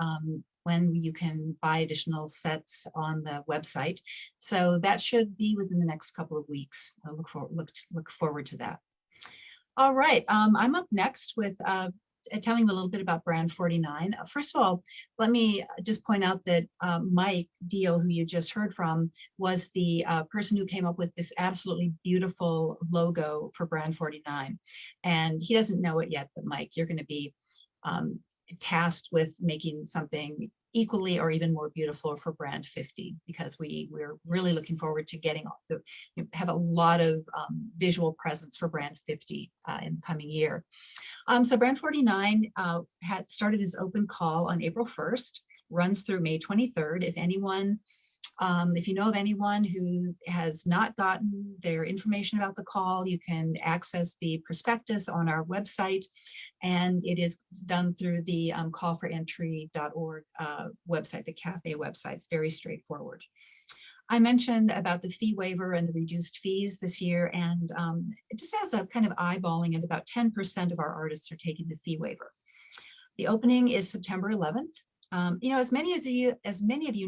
when you can buy additional sets on the website. So that should be within the next couple of weeks. I look forward to that. All right, I'm up next with telling you a little bit about Brand 49. First of all, let me just point out that Mike Deal, who you just heard from, was the person who came up with this absolutely beautiful logo for Brand 49. And he doesn't know it yet, but Mike, you're going to be tasked with making something equally or even more beautiful for Brand 50, because we're really looking forward to have a lot of visual presence for Brand 50 in the coming year. So Brand 49 had started its open call on April 1st, runs through May 23rd. If you know of anyone who has not gotten their information about the call, you can access the prospectus on our website, and it is done through the callforentry.org website, the CAFE website. It's very straightforward. I mentioned about the fee waiver and the reduced fees this year, and just as a kind of eyeballing it, about 10% of our artists are taking the fee waiver. The opening is September 11th. As many of you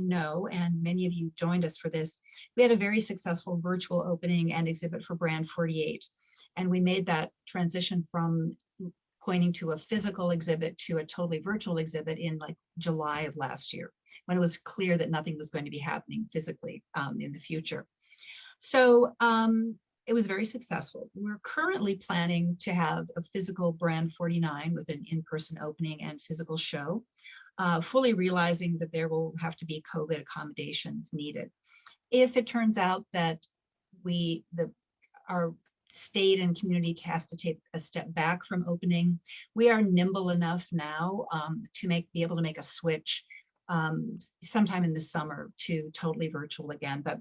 know, and many of you joined us for this, we had a very successful virtual opening and exhibit for Brand 48. And we made that transition from pointing to a physical exhibit to a totally virtual exhibit in like July of last year, when it was clear that nothing was going to be happening physically in the future. So it was very successful. We're currently planning to have a physical Brand 49 with an in-person opening and physical show. Fully realizing that there will have to be COVID accommodations needed. If it turns out that our state and community has to take a step back from opening, we are nimble enough now to be able to make a switch sometime in the summer to totally virtual again. But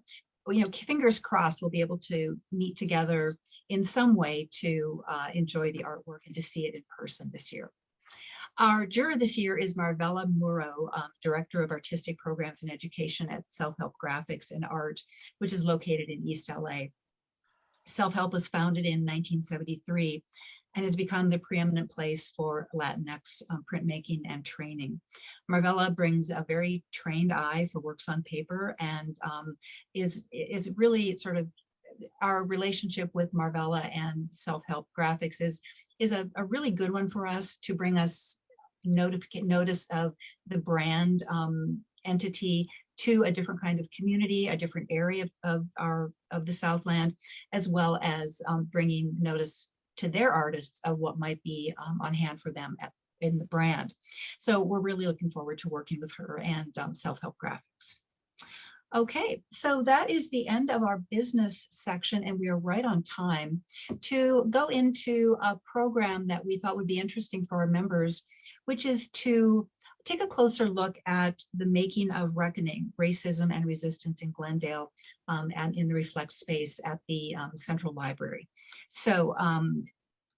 fingers crossed, we'll be able to meet together in some way to enjoy the artwork and to see it in person this year. Our juror this year is Marvella Muro, Director of Artistic Programs and Education at Self-Help Graphics and Art, which is located in East LA. Self-Help was founded in 1973 and has become the preeminent place for Latinx printmaking and training. Marvella brings a very trained eye for works on paper and is really sort of, our relationship with Marvella and Self-Help Graphics is a really good one for us to bring us notice of the brand entity to a different kind of community, a different area of the Southland, as well as bringing notice to their artists of what might be on hand for them in the brand. So we're really looking forward to working with her and Self-Help Graphics. Okay, so that is the end of our business section, and we are right on time to go into a program that we thought would be interesting for our members, which is to take a closer look at the making of Reckoning, Racism and Resistance in Glendale and in the Reflect space at the Central Library. So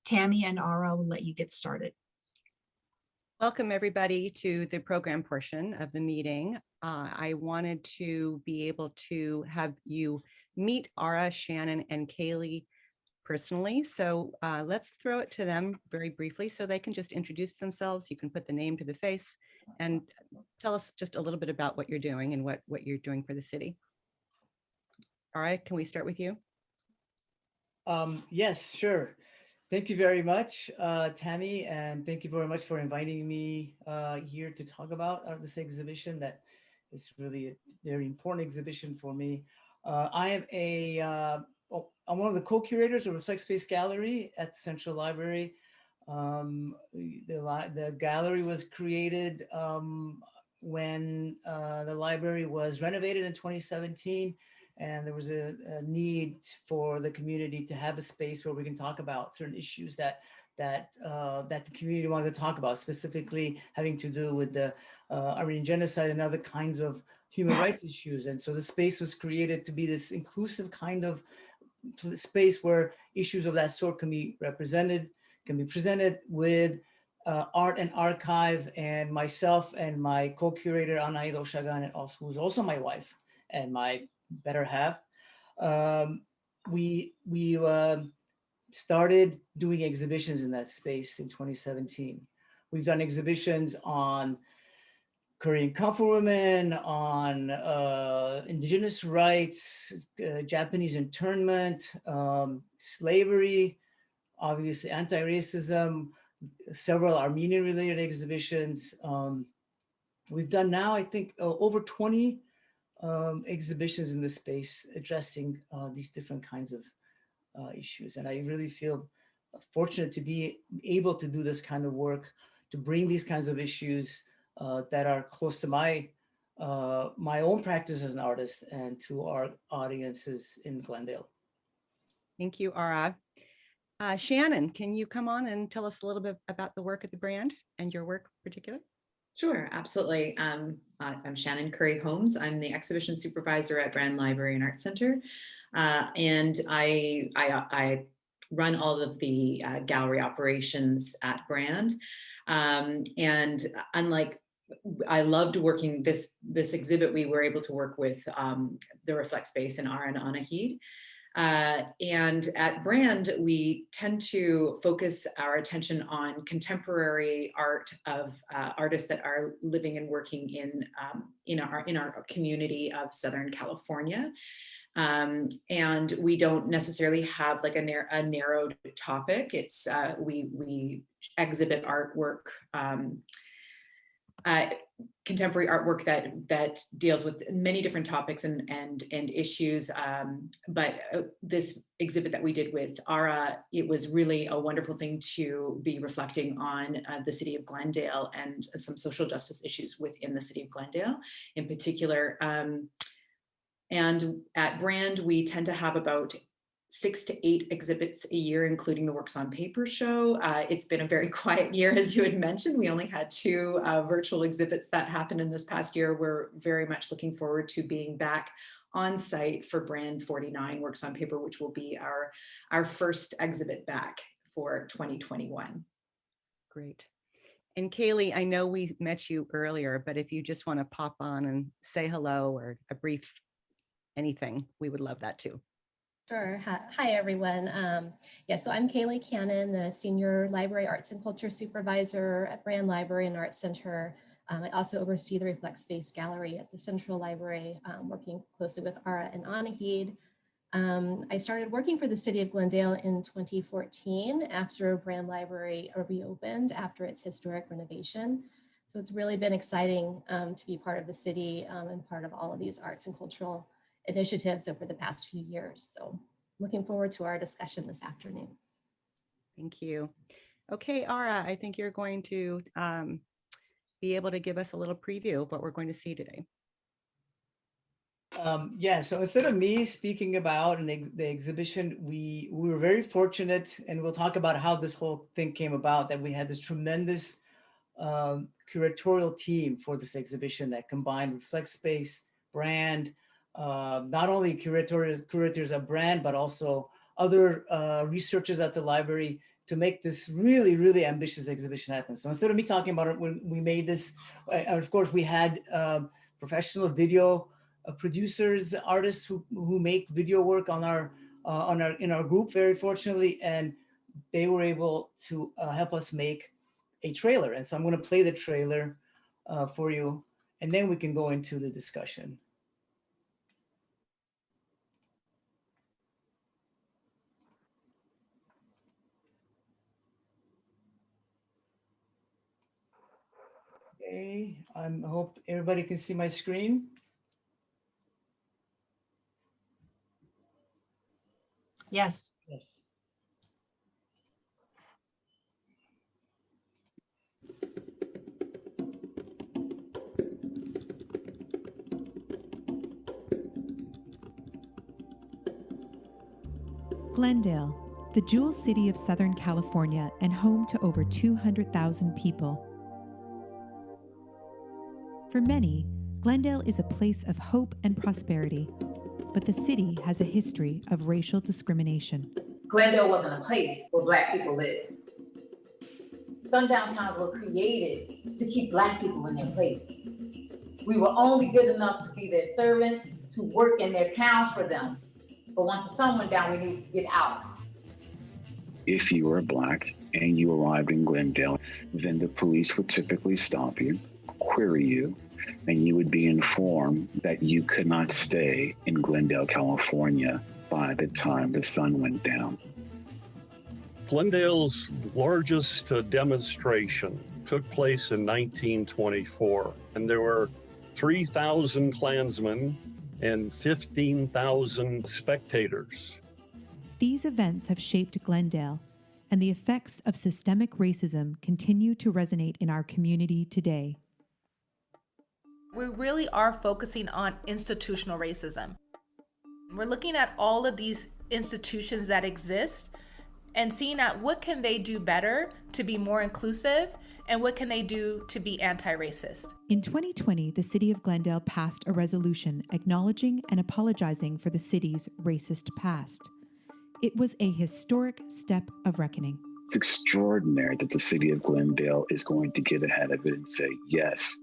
Tammy and Ara will let you get started. Welcome everybody to the program portion of the meeting. I wanted to be able to have you meet Ara, Shannon, and Kaylee personally. So let's throw it to them very briefly so they can just introduce themselves. You can put the name to the face and tell us just a little bit about what you're doing and what you're doing for the city. All right, can we start with you? Yes, sure. Thank you very much, Tammy, and thank you very much for inviting me here to talk about this exhibition that is really a very important exhibition for me. I am I'm one of the co-curators of Reflect Space Gallery at the Central Library. The gallery was created when the library was renovated in 2017. And there was a need for the community to have a space where we can talk about certain issues that the community wanted to talk about, specifically having to do with the Armenian genocide and other kinds of human rights issues. And so the space was created to be this inclusive kind of space where issues of that sort can be presented with art and archive. And myself and my co-curator, Anaid Oshagan, who's also my wife and my better half, we started doing exhibitions in that space in 2017. We've done exhibitions on Korean comfort women, on indigenous rights, Japanese internment, slavery, obviously anti-racism, several Armenian related exhibitions. We've done now, I think, over 20 exhibitions in this space addressing these different kinds of issues. And I really feel fortunate to be able to do this kind of work, to bring these kinds of issues that are close to my own practice as an artist and to our audiences in Glendale. Thank you, Ara. Shannon, can you come on and tell us a little bit about the work at the brand and your work in particular? Sure, absolutely. I'm Shannon Curry-Holmes. I'm the exhibition supervisor at Brand Library and Art Center. And I run all of the gallery operations at Brand. And unlike, I loved working this exhibit, we were able to work with the Reflect Space and Ara and Anahid. And at Brand, we tend to focus our attention on contemporary art of artists that are living and working in our community of Southern California. And we don't necessarily have like a narrowed topic. It's we exhibit artwork, contemporary artwork that deals with many different topics and issues. But this exhibit that we did with Ara, it was really a wonderful thing to be reflecting on the city of Glendale and some social justice issues within the city of Glendale in particular. And at Brand, we tend to have about 6 to 8 exhibits a year, including the Works on Paper show. It's been a very quiet year, as you had mentioned. We only had 2 virtual exhibits that happened in this past year. We're very much looking forward to being back on site for Brand 49 Works on Paper, which will be our first exhibit back for 2021. Great. And Kaylee, I know we met you earlier, but if you just want to pop on and say hello or a brief anything, we would love that too. Sure. Hi, everyone. So I'm Kaylee Cannon, the Senior Library Arts and Culture Supervisor at Brand Library and Art Center. I also oversee the Reflect Space Gallery at the Central Library, working closely with Ara and Anahid. I started working for the city of Glendale in 2014 after Brand Library reopened after its historic renovation. So it's really been exciting to be part of the city and part of all of these arts and cultural initiatives over the past few years. So looking forward to our discussion this afternoon. Thank you. Okay, Ara, I think you're going to be able to give us a little preview of what we're going to see today. So instead of me speaking about the exhibition, we were very fortunate, and we'll talk about how this whole thing came about, that we had this tremendous curatorial team for this exhibition that combined Reflect Space, Brand, not only curators of Brand, but also other researchers at the library to make this really, really ambitious exhibition happen. So instead of me talking about it, when we made this, of course, we had professional video producers, artists who make video work on our in our group, very fortunately, and they were able to help us make a trailer. And so I'm going to play the trailer for you, and then we can go into the discussion. Okay, I hope everybody can see my screen. Yes. Yes. Glendale, the jewel city of Southern California and home to over 200,000 people. For many, Glendale is a place of hope and prosperity, but the city has a history of racial discrimination. Glendale wasn't a place where Black people lived. Sundown towns were created to keep Black people in their place. We were only good enough to be their servants, to work in their towns for them. But once the sun went down, we needed to get out. If you were Black and you arrived in Glendale, then the police would typically stop you, query you, and you would be informed that you could not stay in Glendale, California by the time the sun went down. Glendale's largest demonstration took place in 1924, and there were 3,000 Klansmen and 15,000 spectators. These events have shaped Glendale, and the effects of systemic racism continue to resonate in our community today. We really are focusing on institutional racism. We're looking at all of these institutions that exist and seeing at what can they do better to be more inclusive and what can they do to be anti-racist. In 2020, the city of Glendale passed a resolution acknowledging and apologizing for the city's racist past. It was a historic step of reckoning. It's extraordinary that the city of Glendale is going to get ahead of it and say, yes,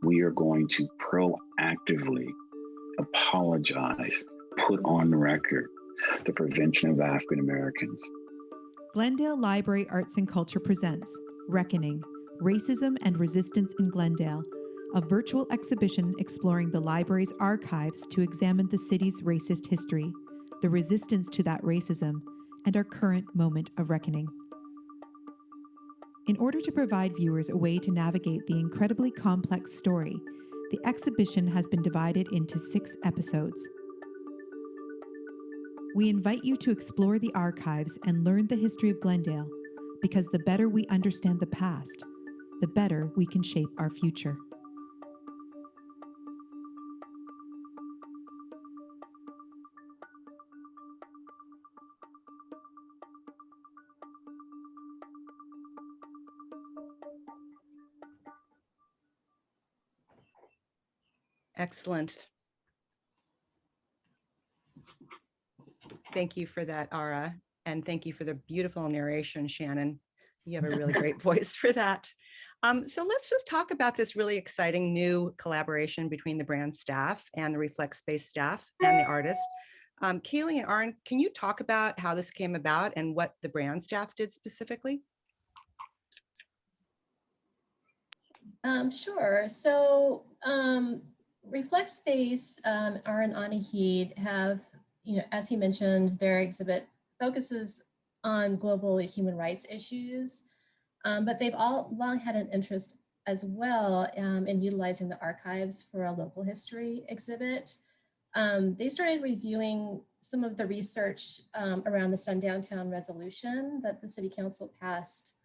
we are going to proactively apologize, put on record the prevention of African Americans. Glendale Library Arts and Culture presents Reckoning, Racism and Resistance in Glendale, a virtual exhibition exploring the library's archives to examine the city's racist history, the resistance to that racism, and our current moment of reckoning. In order to provide viewers a way to navigate the incredibly complex story, the exhibition has been divided into 6 episodes. We invite you to explore the archives and learn the history of Glendale, because the better we understand the past, the better we can shape our future. Excellent. Thank you for that, Ara. And thank you for the beautiful narration, Shannon. You have a really great voice for that. So let's just talk about this really exciting new collaboration between the brand staff and the Reflect Space staff and the artist. Kaylee and Aaron, can you talk about how this came about and what the brand staff did specifically? Sure. So Reflect Space, Aaron Anahid have, as he mentioned, their exhibit focuses on global human rights issues, but they've all long had an interest as well in utilizing the archives for a local history exhibit. They started reviewing some of the research around the Sundown Town resolution that the City Council passed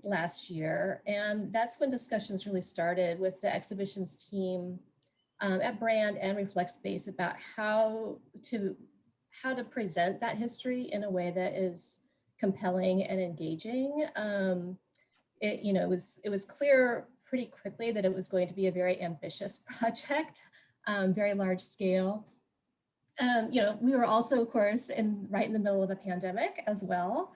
last year. And that's when discussions really started with the exhibitions team at Brand and Reflect Space about how to present that history in a way that is compelling and engaging. It was clear pretty quickly that it was going to be a very ambitious project, very large scale. We were also, of course, right in the middle of a pandemic as well.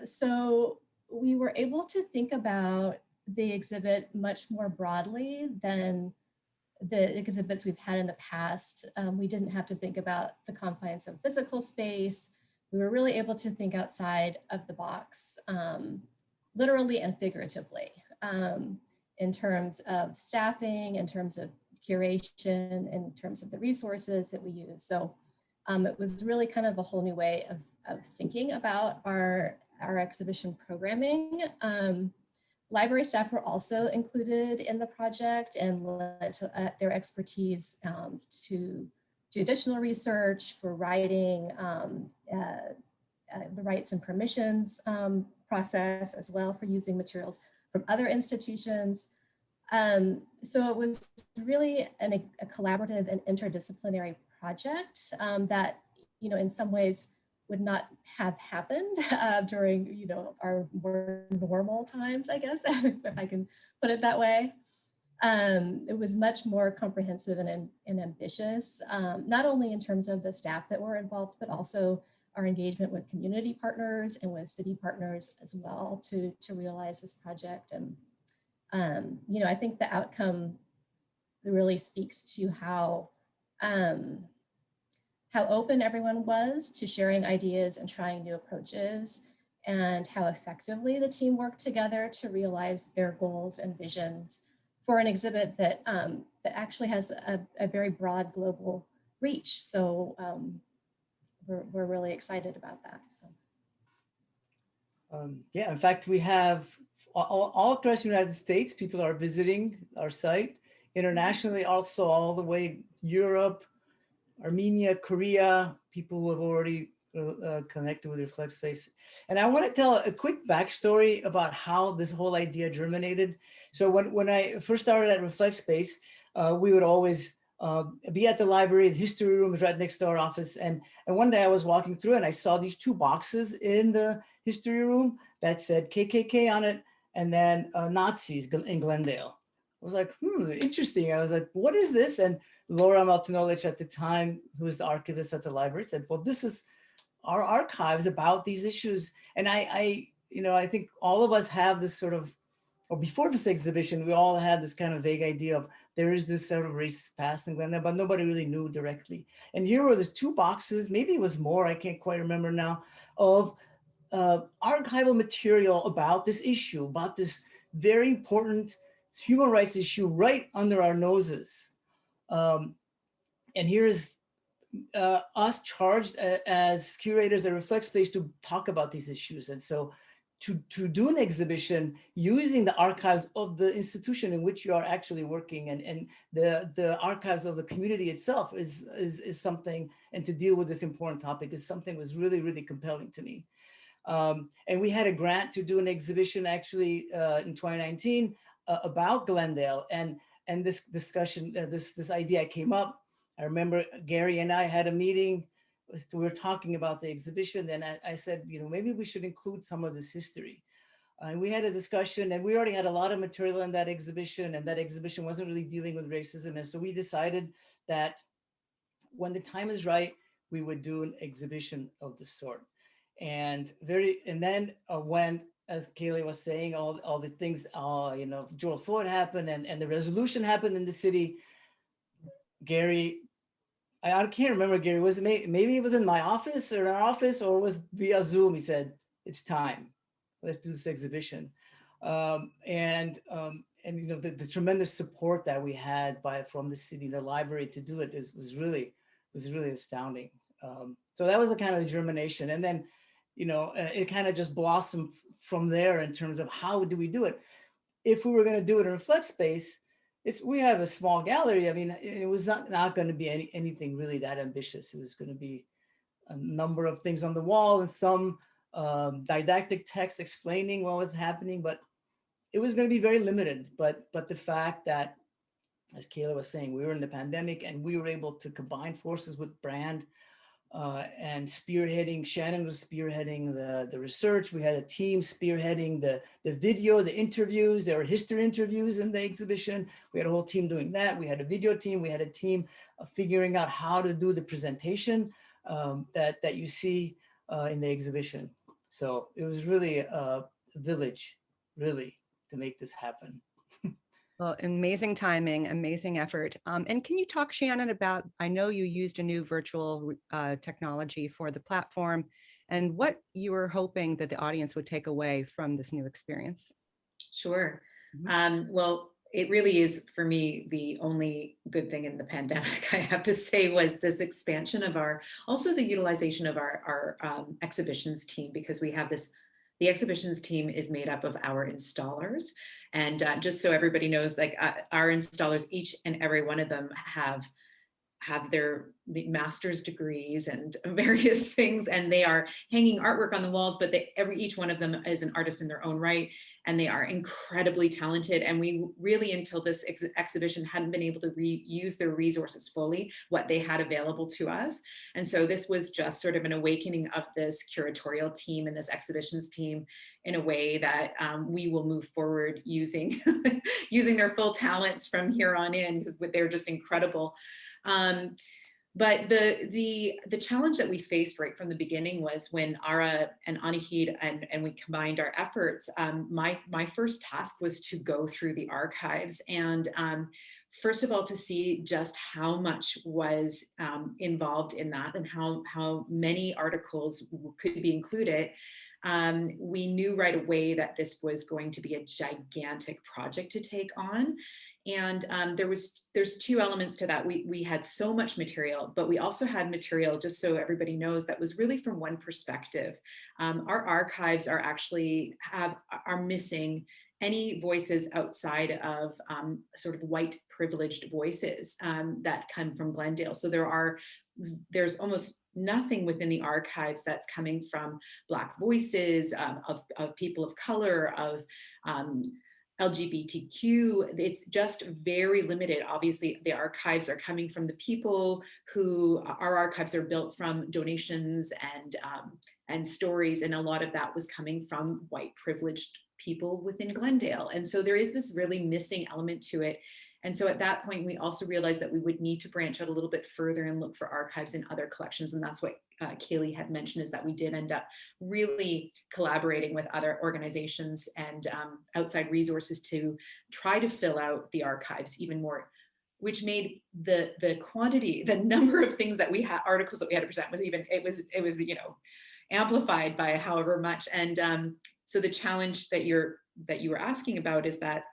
So we were able to think about the exhibit much more broadly than the exhibits we've had in the past, we didn't have to think about the confines of physical space. We were really able to think outside of the box, literally and figuratively, in terms of staffing, in terms of curation, in terms of the resources that we use. So it was really kind of a whole new way of thinking about our exhibition programming. Library staff were also included in the project and lent their expertise to do additional research for writing, the rights and permissions process as well for using materials from other institutions. So it was really a collaborative and interdisciplinary project that, in some ways would not have happened during, our more normal times, I guess, if I can put it that way. It was much more comprehensive and ambitious, not only in terms of the staff that were involved, but also our engagement with community partners and with city partners as well to realize this project. And, I think the outcome really speaks to how open everyone was to sharing ideas and trying new approaches, and how effectively the team worked together to realize their goals and visions for an exhibit that, that actually has a very broad global reach. So we're really excited about that. So. Yeah, in fact, we have all across the United States, people are visiting our site. Internationally, also all the way Europe, Armenia, Korea, people who have already connected with Reflect Space. And I want to tell a quick backstory about how this whole idea germinated. So when I first started at Reflect Space, we would always be at the library. The history room was right next to our office. And one day I was walking through and I saw these two boxes in the history room that said KKK on it, and then Nazis in Glendale. I was like, interesting. I was like, what is this? And Laura Maltinolich at the time, who was the archivist at the library, said, well, this is our archives about these issues. And I think all of us have this sort of, or before this exhibition, we all had this kind of vague idea of there is this sort of race past in Glendale, but nobody really knew directly. And here were these two boxes, maybe it was more, I can't quite remember now, of archival material about this issue, about this very important human rights issue right under our noses. And here's us charged as curators at Reflect Space to talk about these issues. And so to do an exhibition using the archives of the institution in which you are actually working, and the archives of the community itself is something, and to deal with this important topic is something that was really, really compelling to me. And we had a grant to do an exhibition actually in 2019 about Glendale, and this discussion, this idea came up. I remember Gary and I had a meeting. We were talking about the exhibition, and I said, maybe we should include some of this history. And we had a discussion, and we already had a lot of material in that exhibition, and that exhibition wasn't really dealing with racism. And so we decided that when the time is right, we would do an exhibition of the sort. And then when, as Kaylee was saying, all the things, George Floyd happened and the resolution happened in the city, Gary, I can't remember, Gary, was it maybe it was in my office or in our office, or it was via Zoom. He said, it's time, let's do this exhibition. And the tremendous support that we had from the city, the library to do it was really astounding. So that was the kind of the germination. And then, it kind of just blossomed from there in terms of how do we do it. If we were going to do it in Reflect Space, we have a small gallery. I mean, it was not going to be anything really that ambitious. It was going to be a number of things on the wall and some didactic text explaining what was happening, but it was going to be very limited. But the fact that, as Kayla was saying, we were in the pandemic and we were able to combine forces with Brand and spearheading. Shannon was spearheading the research. We had a team spearheading the video, the interviews. There were history interviews in the exhibition. We had a whole team doing that. We had a video team. We had a team figuring out how to do the presentation that you see in the exhibition. So it was really a village, really, to make this happen. Well, amazing timing, amazing effort. And can you talk, Shannon, about, I know you used a new virtual technology for the platform and what you were hoping that the audience would take away from this new experience? Sure. Well, it really is for me the only good thing in the pandemic, I have to say, was this expansion of also the utilization of our exhibitions team, because we have the exhibitions team is made up of our installers. And just so everybody knows, like our installers, each and every one of them have their master's degrees and various things, and they are hanging artwork on the walls, but each one of them is an artist in their own right, and they are incredibly talented. And we really, until this exhibition, hadn't been able to use their resources fully, what they had available to us. And so this was just sort of an awakening of this curatorial team and this exhibitions team in a way that we will move forward using using their full talents from here on in, because they're just incredible. But the challenge that we faced right from the beginning was when Ara and Anahid and we combined our efforts. My first task was to go through the archives and first of all, to see just how much was involved in that and how many articles could be included. We knew right away that this was going to be a gigantic project to take on. And there's two elements to that. We had so much material, but we also had material, just so everybody knows, that was really from one perspective. Our archives are missing any voices outside of sort of white privileged voices that come from Glendale. So there's almost nothing within the archives that's coming from Black voices, of people of color, of LGBTQ. It's just very limited. Obviously, the archives are coming from the people our archives are built from donations and stories, and a lot of that was coming from white privileged people within Glendale. And so there is this really missing element to it. And so at that point, we also realized that we would need to branch out a little bit further and look for archives in other collections. And that's what Kaylee had mentioned, is that we did end up really collaborating with other organizations and outside resources to try to fill out the archives even more, which made the quantity, the number of things that we had, articles that we had to present was amplified by however much. And so the challenge that you were asking about is that,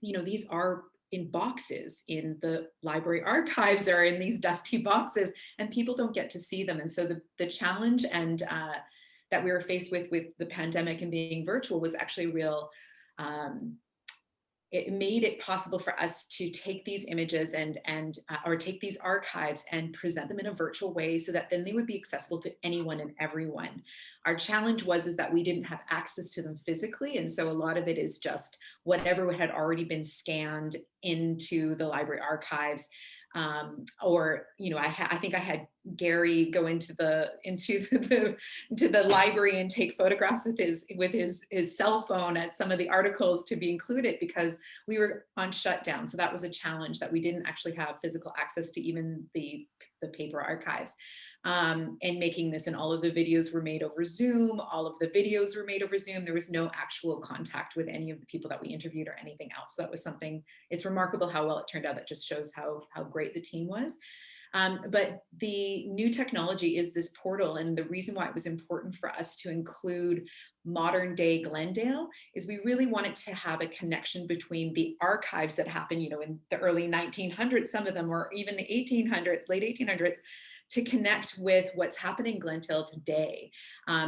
these are in boxes in the library archives, or in these dusty boxes, and people don't get to see them. And so the challenge and that we were faced with the pandemic and being virtual was actually real. It made it possible for us to take these images or take these archives and present them in a virtual way, so that then they would be accessible to anyone and everyone. Our challenge is that we didn't have access to them physically. And so a lot of it is just whatever had already been scanned into the library archives. I think I had Gary go into the library and take photographs with his cell phone at some of the articles to be included, because we were on shutdown. So that was a challenge, that we didn't actually have physical access to even the paper archives. And making this, and all of the videos were made over Zoom. All of the videos were made over Zoom. There was no actual contact with any of the people that we interviewed or anything else. So that was something, it's remarkable how well it turned out. That just shows how great the team was. But the new technology is this portal. And the reason why it was important for us to include modern day Glendale is we really wanted to have a connection between the archives that happened, in the early 1900s, some of them, or even the 1800s, late 1800s, to connect with what's happening in Glendale today,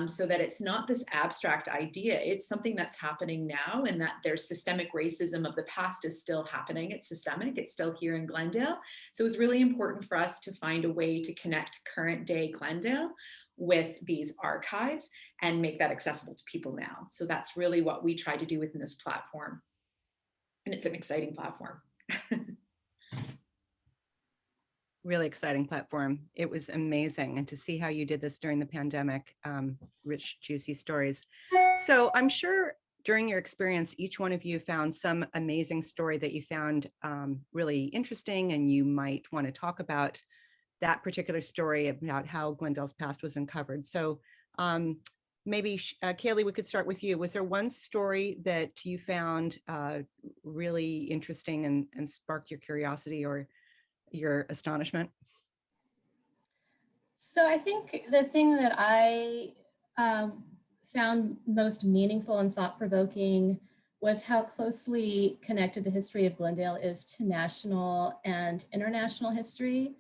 so that it's not this abstract idea. It's something that's happening now, and that there's systemic racism of the past is still happening. It's systemic, it's still here in Glendale. So it's really important for us to find a way to connect current day Glendale with these archives and make that accessible to people now. So that's really what we try to do within this platform. And it's an exciting platform. Really exciting platform. It was amazing. And to see how you did this during the pandemic, rich, juicy stories. So I'm sure during your experience, each one of you found some amazing story that you found really interesting, and you might want to talk about that particular story about how Glendale's past was uncovered. So maybe Kaylee, we could start with you. Was there one story that you found really interesting and sparked your curiosity or your astonishment? So I think the thing that I found most meaningful and thought-provoking was how closely connected the history of Glendale is to national and international history,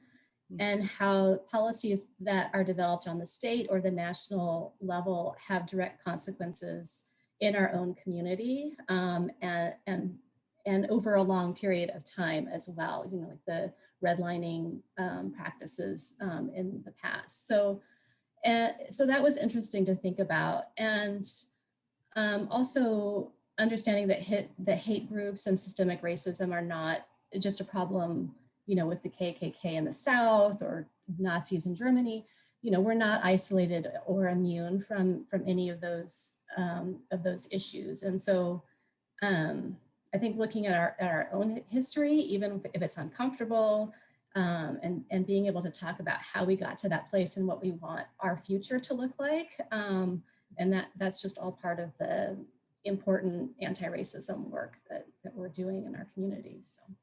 and how policies that are developed on the state or the national level have direct consequences in our own community, and over a long period of time as well, you know, like the redlining practices in the past. So that was interesting to think about. And also understanding that hate groups and systemic racism are not just a problem, you know, with the KKK in the South or Nazis in Germany. You know, we're not isolated or immune from any of those issues. And so I think looking at our own history, even if it's uncomfortable, and being able to talk about how we got to that place and what we want our future to look like. And that's just all part of the important anti-racism work that we're doing in our communities. So.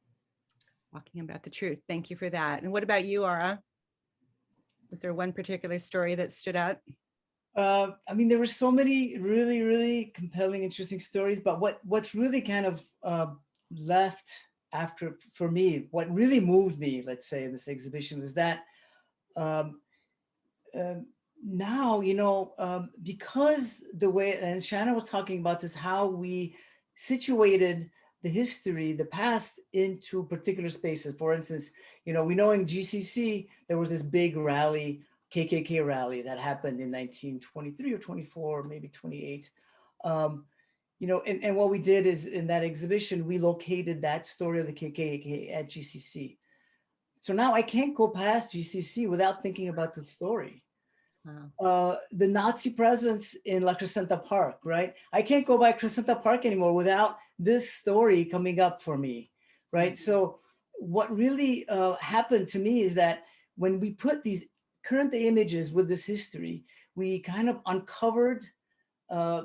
Talking about the truth. Thank you for that. And what about you, Ara? Was there one particular story that stood out? I mean, there were so many really, really compelling, interesting stories, but what's really kind of left after, for me, what really moved me, let's say, in this exhibition was that now, you know, because the way, and Shanna was talking about this, how we situated the history, the past into particular spaces. For instance, you know, we know in GCC, there was this big rally, KKK rally that happened in 1923 or 24, or maybe 28. You know, and what we did is in that exhibition, we located that story of the KKK at GCC. So now I can't go past GCC without thinking about the story. Wow. The Nazi presence in La Crescenta Park, right? I can't go by Crescenta Park anymore without this story coming up for me, right? Mm-hmm. So what really happened to me is that when we put these current day images with this history, we kind of uncovered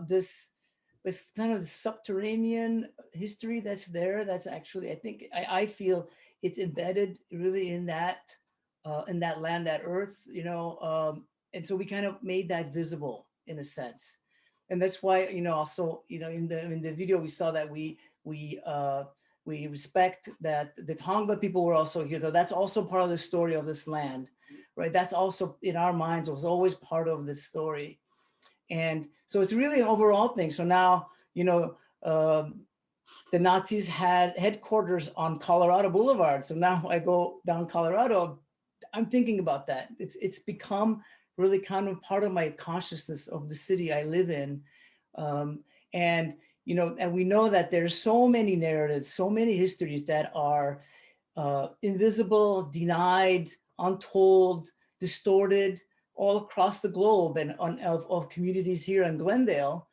this kind of subterranean history that's there. That's actually, I feel it's embedded really in that land, that earth, you know, and so we kind of made that visible in a sense. And that's why, you know, also, you know, in the video, we saw that we respect that the Tongva people were also here. So that's also part of the story of this land, right? That's also in our minds, it was always part of this story. And so it's really an overall thing. So now, you know, the Nazis had headquarters on Colorado Boulevard. So now I go down Colorado, I'm thinking about that. It's become really kind of part of my consciousness of the city I live in. And, you know, and we know that there's so many narratives, so many histories that are invisible, denied, untold, distorted all across the globe and of communities here in Glendale,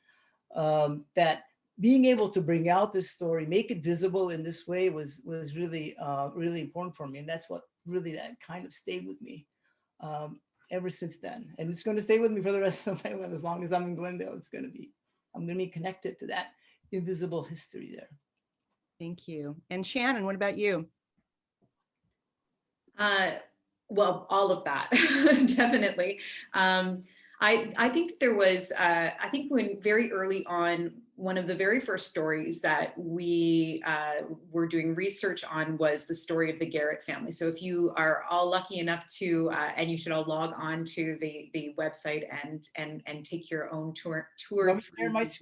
that being able to bring out this story, make it visible in this way was really, really important for me. And that's what really that kind of stayed with me ever since then. And it's going to stay with me for the rest of my life. As long as I'm in Glendale, I'm going to be connected to that invisible history there. Thank you. And Shannon, what about you? Well, all of that, definitely. I think there was, I think when very early on, one of the very first stories that we were doing research on was the story of the Garrett family. So if you are all lucky enough to, and you should all log on to the website and take your own tour.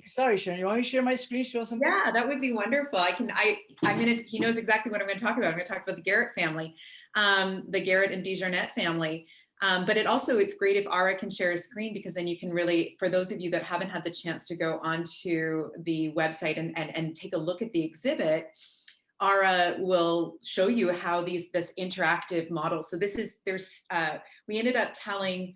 Sorry, Sharon, you want me to share my screen, show something? Yeah, that would be wonderful. He knows exactly what I'm going to talk about. I'm going to talk about the Garrett family, the Garrett and DeJarnette family. But it's great if Ara can share a screen, because then you can really, for those of you that haven't had the chance to go onto the website and take a look at the exhibit, Ara will show you how this interactive model. So we ended up telling,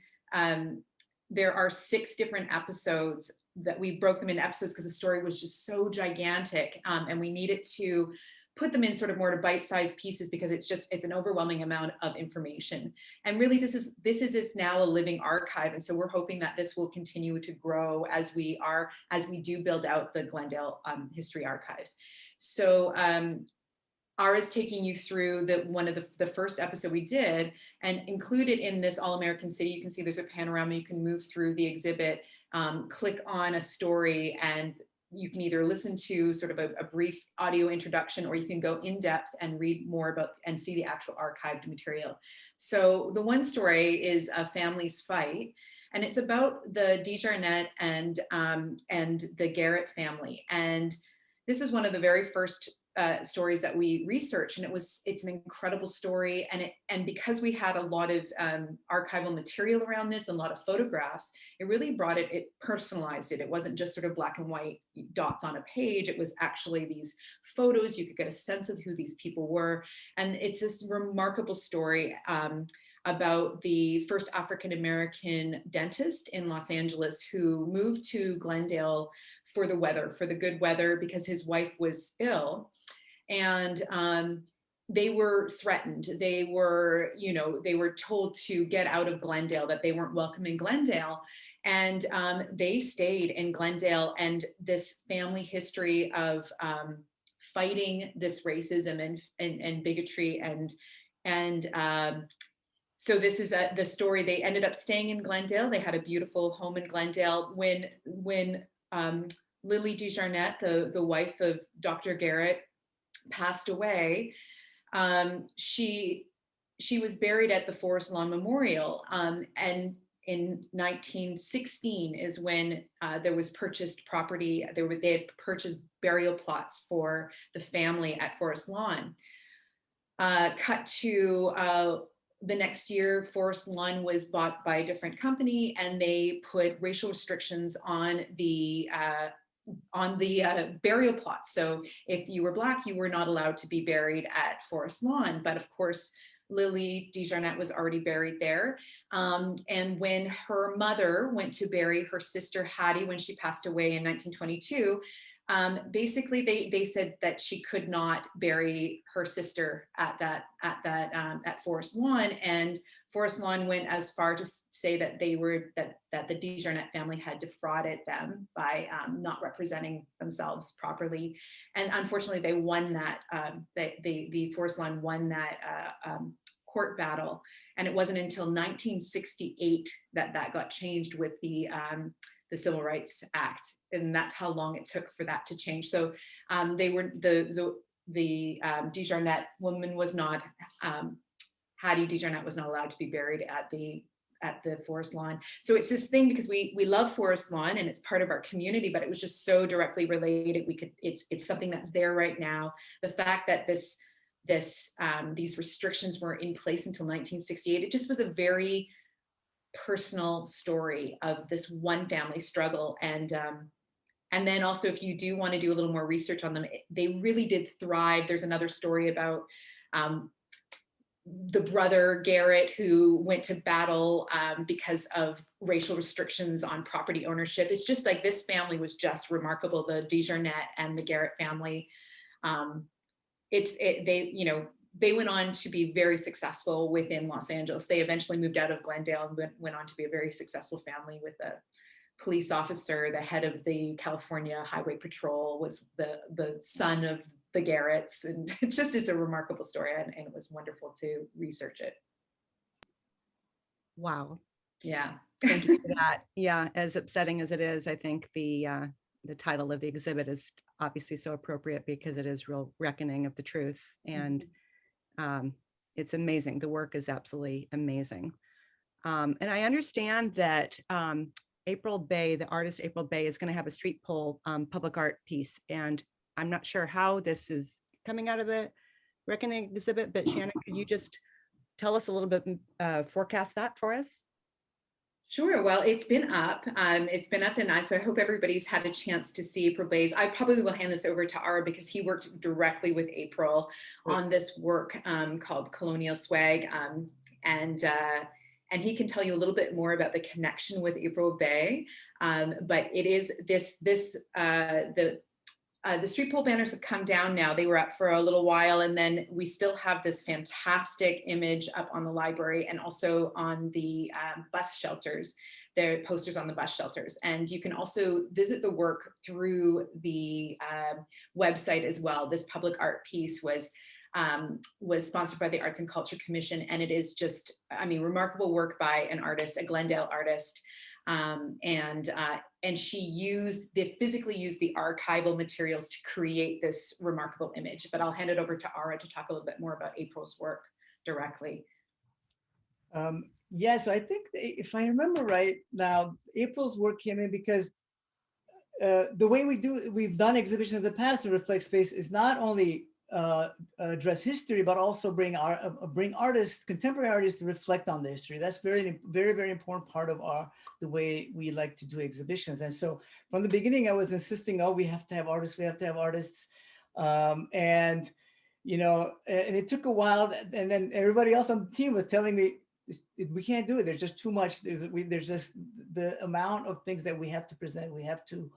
there are 6 different episodes that we broke them into episodes because the story was just so gigantic, and we needed to put them in sort of more to bite-sized pieces because it's an overwhelming amount of information. And really this is now a living archive. And so we're hoping that this will continue to grow as we do build out the Glendale History Archives. So Ara is taking you through one of the first episode we did, and included in this All-American City, you can see there's a panorama, you can move through the exhibit, click on a story, and you can either listen to sort of a brief audio introduction, or you can go in depth and read more about and see the actual archived material. So the one story is A Family's Fight, and it's about the DeJarnette and the Garrett family. And this is one of the very first stories that we researched, and it's an incredible story. And because we had a lot of archival material around this and a lot of photographs, it really it personalized it. It wasn't just sort of black and white dots on a page. It was actually these photos. You could get a sense of who these people were. And it's this remarkable story about the first African-American dentist in Los Angeles who moved to Glendale for the good weather, because his wife was ill. And they were threatened. They were told to get out of Glendale, that they weren't welcome in Glendale. And they stayed in Glendale, and this family history of fighting this racism and bigotry so this is the story. They ended up staying in Glendale. They had a beautiful home in Glendale. When Lily DeJarnette, the wife of Dr. Garrett, passed away, she was buried at the Forest Lawn Memorial. And in 1916 is when there was purchased property. They had purchased burial plots for the family at Forest Lawn. Cut to the next year, Forest Lawn was bought by a different company, and they put racial restrictions on the burial plots. So if you were Black, you were not allowed to be buried at Forest Lawn. But of course, Lily DeJarnette was already buried there. And when her mother went to bury her sister Hattie when she passed away in 1922, basically they said that she could not bury her sister at Forest Lawn, and Forest Lawn went as far to say that that the DeJarnette family had defrauded them by not representing themselves properly. And unfortunately, they won that. The Forest Lawn won that court battle, and it wasn't until 1968 that got changed with the Civil Rights Act, and that's how long it took for that to change. So they were the DeJarnette woman was not. Hattie DeJarnette was not allowed to be buried at the Forest Lawn. So it's this thing, because we love Forest Lawn and it's part of our community, but it was just so directly related. It's something that's there right now. The fact that these restrictions were in place until 1968, it just was a very personal story of this one family struggle. And then also, if you do want to do a little more research on them, they really did thrive. There's another story about the brother Garrett, who went to battle because of racial restrictions on property ownership. It's just like, this family was just remarkable, the DeJarnette and the Garrett family. They went on to be very successful within Los Angeles. They eventually moved out of Glendale and went on to be a very successful family with a police officer. The head of the California Highway Patrol was the son of the Garretts, and it's a remarkable story, and it was wonderful to research it. Wow. Yeah. Thank you for that. Yeah, as upsetting as it is, I think the title of the exhibit is obviously so appropriate, because it is real reckoning of the truth. And it's amazing. The work is absolutely amazing. And I understand that April Bay, the artist April Bay, is going to have a street pole public art piece. And I'm not sure how this is coming out of the reckoning exhibit, but Shannon, could you just tell us a little bit, forecast that for us? Sure. Well, it's been up. And so I hope everybody's had a chance to see April Bay's. I probably will hand this over to Ara, because he worked directly with April on this work called Colonial Swag. And he can tell you a little bit more about the connection with April Bay. But it is the the street pole banners have come down now. They were up for a little while, and then we still have this fantastic image up on the library and also on the bus shelters. There are posters on the bus shelters, and you can also visit the work through the website as well. This public art piece was sponsored by the Arts and Culture Commission, and it is just, I mean, remarkable work by an artist, a Glendale artist. And they physically used the archival materials to create this remarkable image. But I'll hand it over to Ara to talk a little bit more about April's work directly. Yes, I think if I remember right now, April's work came in because the way we've done exhibitions in the past to reflect space is not only address history, but also bring artists, contemporary artists, to reflect on the history. That's very, very, very important part of the way we like to do exhibitions. And so from the beginning, I was insisting, oh, we have to have artists, we have to have artists. And, you know, and it took a while, and then everybody else on the team was telling me, we can't do it. There's just too much. There's just the amount of things that we have to present. We have to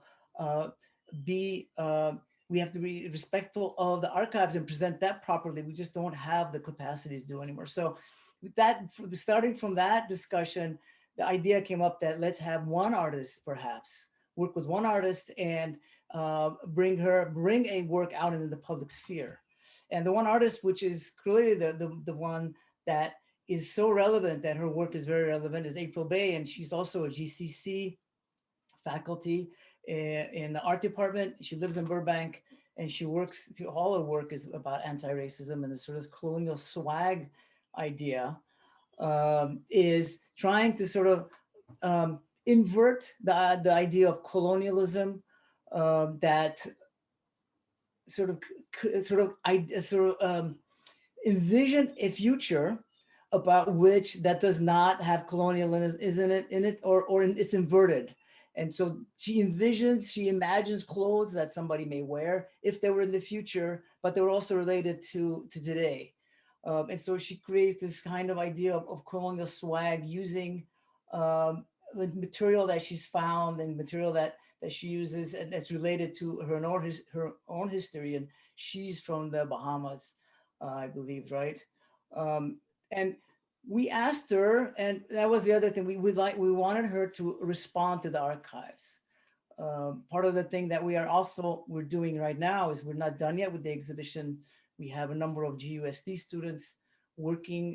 be respectful of the archives and present that properly. We just don't have the capacity to do anymore. So with that, starting from that discussion, the idea came up that let's have one artist, perhaps work with one artist and bring a work out into the public sphere. And the one artist, which is clearly the one that is so relevant, that her work is very relevant, is April Bay. And she's also a GCC faculty in the art department. She lives in Burbank, and she works, all her work is about anti-racism, and the sort of colonial swag idea is trying to sort of invert the idea of colonialism that sort of envision a future about which that does not have colonialism in it, or it's inverted. And so she imagines clothes that somebody may wear if they were in the future, but they were also related to today. And so she creates this kind of idea of colonial swag using the material that she's found and material that she uses, and that's related to her own history. And she's from the Bahamas, I believe, right? And we asked her, and that was the other thing, we wanted her to respond to the archives. Part of the thing that we're doing right now is we're not done yet with the exhibition. We have a number of GUSD students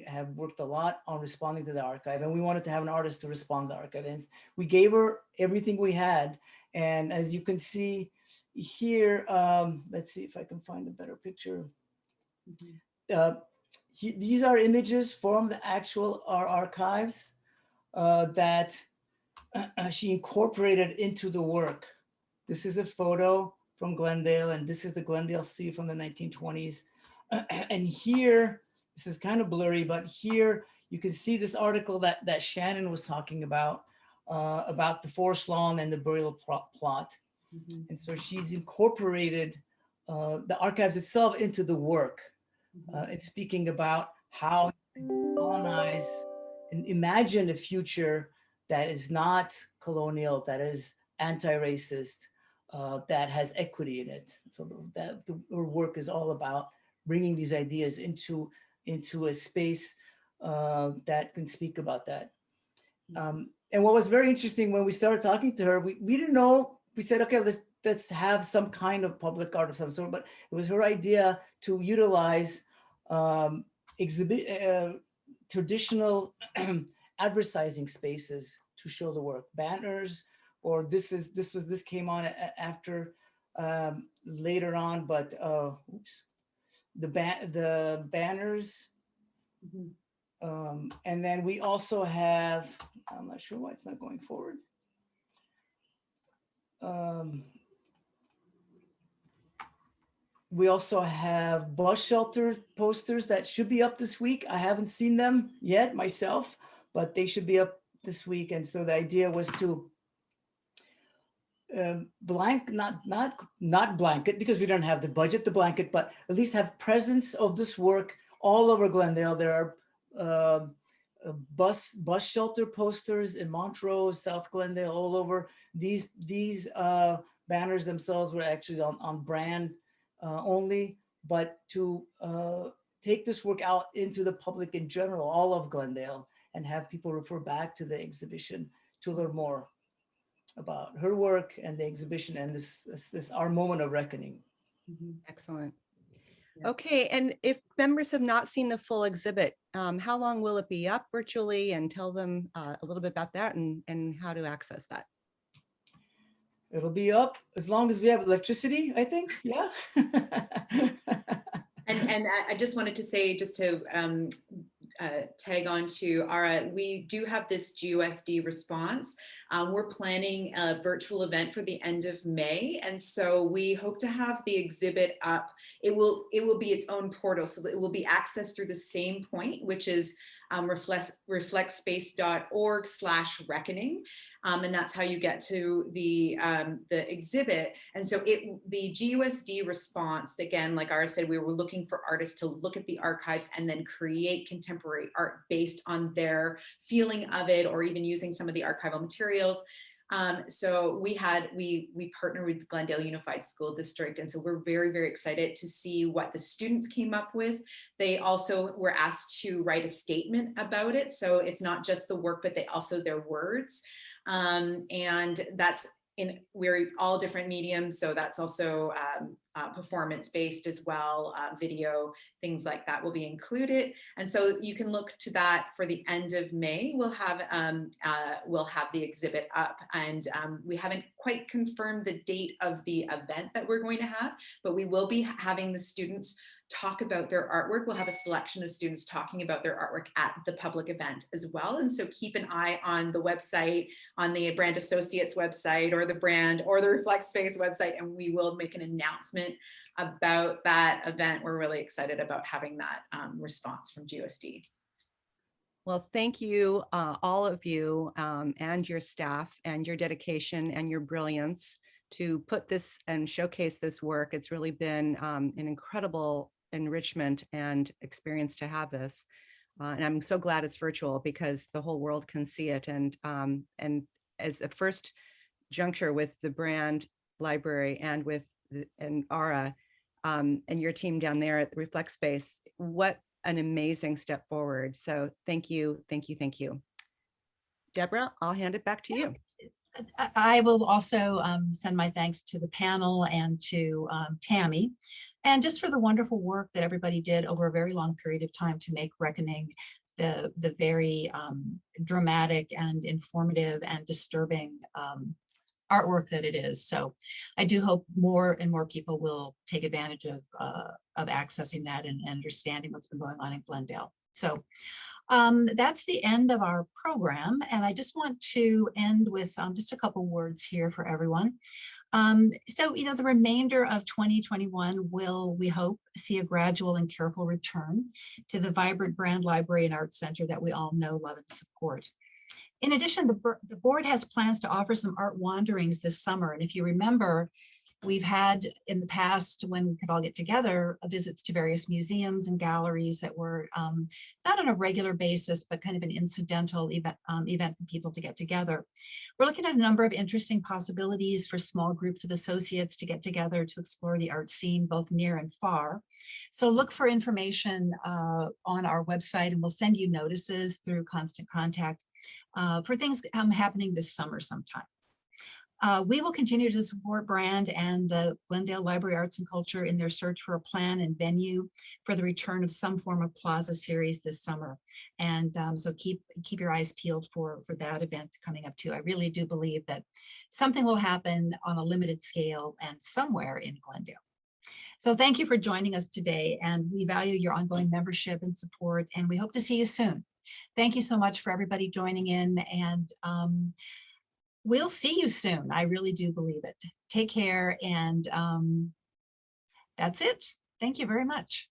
have worked a lot on responding to the archive, and we wanted to have an artist to respond to the archive. And we gave her everything we had. And as you can see here, let's see if I can find a better picture. These are images from the actual archives that she incorporated into the work. This is a photo from Glendale, and this is the Glendale Sea from the 1920s. And here, this is kind of blurry, but here you can see this article that Shannon was talking about the forest lawn and the burial plot. And so she's incorporated the archives itself into the work. And speaking about how to colonize and imagine a future that is not colonial, that is anti-racist, that has equity in it. So her work is all about bringing these ideas into a space that can speak about that. And what was very interesting when we started talking to her, we didn't know. We said, okay, let's have some kind of public art of some sort, but it was her idea to utilize traditional advertising spaces to show the work, banners, or this came on after later on, but the banners. And then we also have, I'm not sure why it's not going forward. We also have bus shelter posters that should be up this week. I haven't seen them yet myself, but they should be up this week. And so the idea was to not blanket, because we don't have the budget to blanket, but at least have presence of this work all over Glendale. There are bus shelter posters in Montrose, South Glendale, all over. These banners themselves were actually on brand only, but to take this work out into the public in general, all of Glendale, and have people refer back to the exhibition to learn more about her work and the exhibition and this our moment of reckoning. Excellent. Okay, and if members have not seen the full exhibit, how long will it be up virtually? And tell them a little bit about that and how to access that. It'll be up as long as we have electricity, I think. Yeah. And I just wanted to say, just to tag on to Ara, we do have this GUSD response. We're planning a virtual event for the end of May. And so we hope to have the exhibit up. It will be its own portal. So it will be accessed through the same point, which is reflectspace.org/reckoning. And that's how you get to the exhibit. And so the GUSD response, again, like Ara said, we were looking for artists to look at the archives and then create contemporary art based on their feeling of it, or even using some of the archival materials. So we partnered with Glendale Unified School District. And so we're very, very excited to see what the students came up with. They also were asked to write a statement about it. So it's not just the work, but also their words. And that's we're all different mediums. So that's also performance based as well, video, things like that will be included. And so you can look to that for the end of May. We'll have the exhibit up, and we haven't quite confirmed the date of the event that we're going to have, but we will be having the students talk about their artwork. We'll have a selection of students talking about their artwork at the public event as well. And so keep an eye on the website, on the Brand Associates website, or the brand, or the Reflect Space website, and we will make an announcement about that event. We're really excited about having that response from GUSD. Well, thank you, all of you, and your staff, and your dedication and your brilliance to put this and showcase this work. It's really been an incredible enrichment and experience to have this. And I'm so glad it's virtual because the whole world can see it. And as a first juncture with the Brand Library and with Ara and your team down there at the Reflect Space, what an amazing step forward. So thank you, thank you, thank you. Deborah, I'll hand it back to you. I will also send my thanks to the panel and to Tammy, and just for the wonderful work that everybody did over a very long period of time to make Reckoning the very dramatic and informative and disturbing artwork that it is. So I do hope more and more people will take advantage of accessing that and understanding what's been going on in Glendale. So that's the end of our program. And I just want to end with just a couple words here for everyone. So, you know, the remainder of 2021 will, we hope, see a gradual and careful return to the vibrant Brand Library and Art Center that we all know, love, and support. In addition, the board has plans to offer some art wanderings this summer. And if you remember, we've had in the past, when we could all get together, visits to various museums and galleries that were not on a regular basis, but kind of an incidental event for people to get together. We're looking at a number of interesting possibilities for small groups of associates to get together to explore the art scene, both near and far. So look for information on our website, and we'll send you notices through Constant Contact for things happening this summer sometime. We will continue to support Brand and the Glendale Library Arts and Culture in their search for a plan and venue for the return of some form of plaza series this summer. And so keep your eyes peeled for that event coming up too. I really do believe that something will happen on a limited scale and somewhere in Glendale. So thank you for joining us today, and we value your ongoing membership and support, and we hope to see you soon. Thank you so much for everybody joining in, and we'll see you soon. I really do believe it. Take care, and that's it. Thank you very much.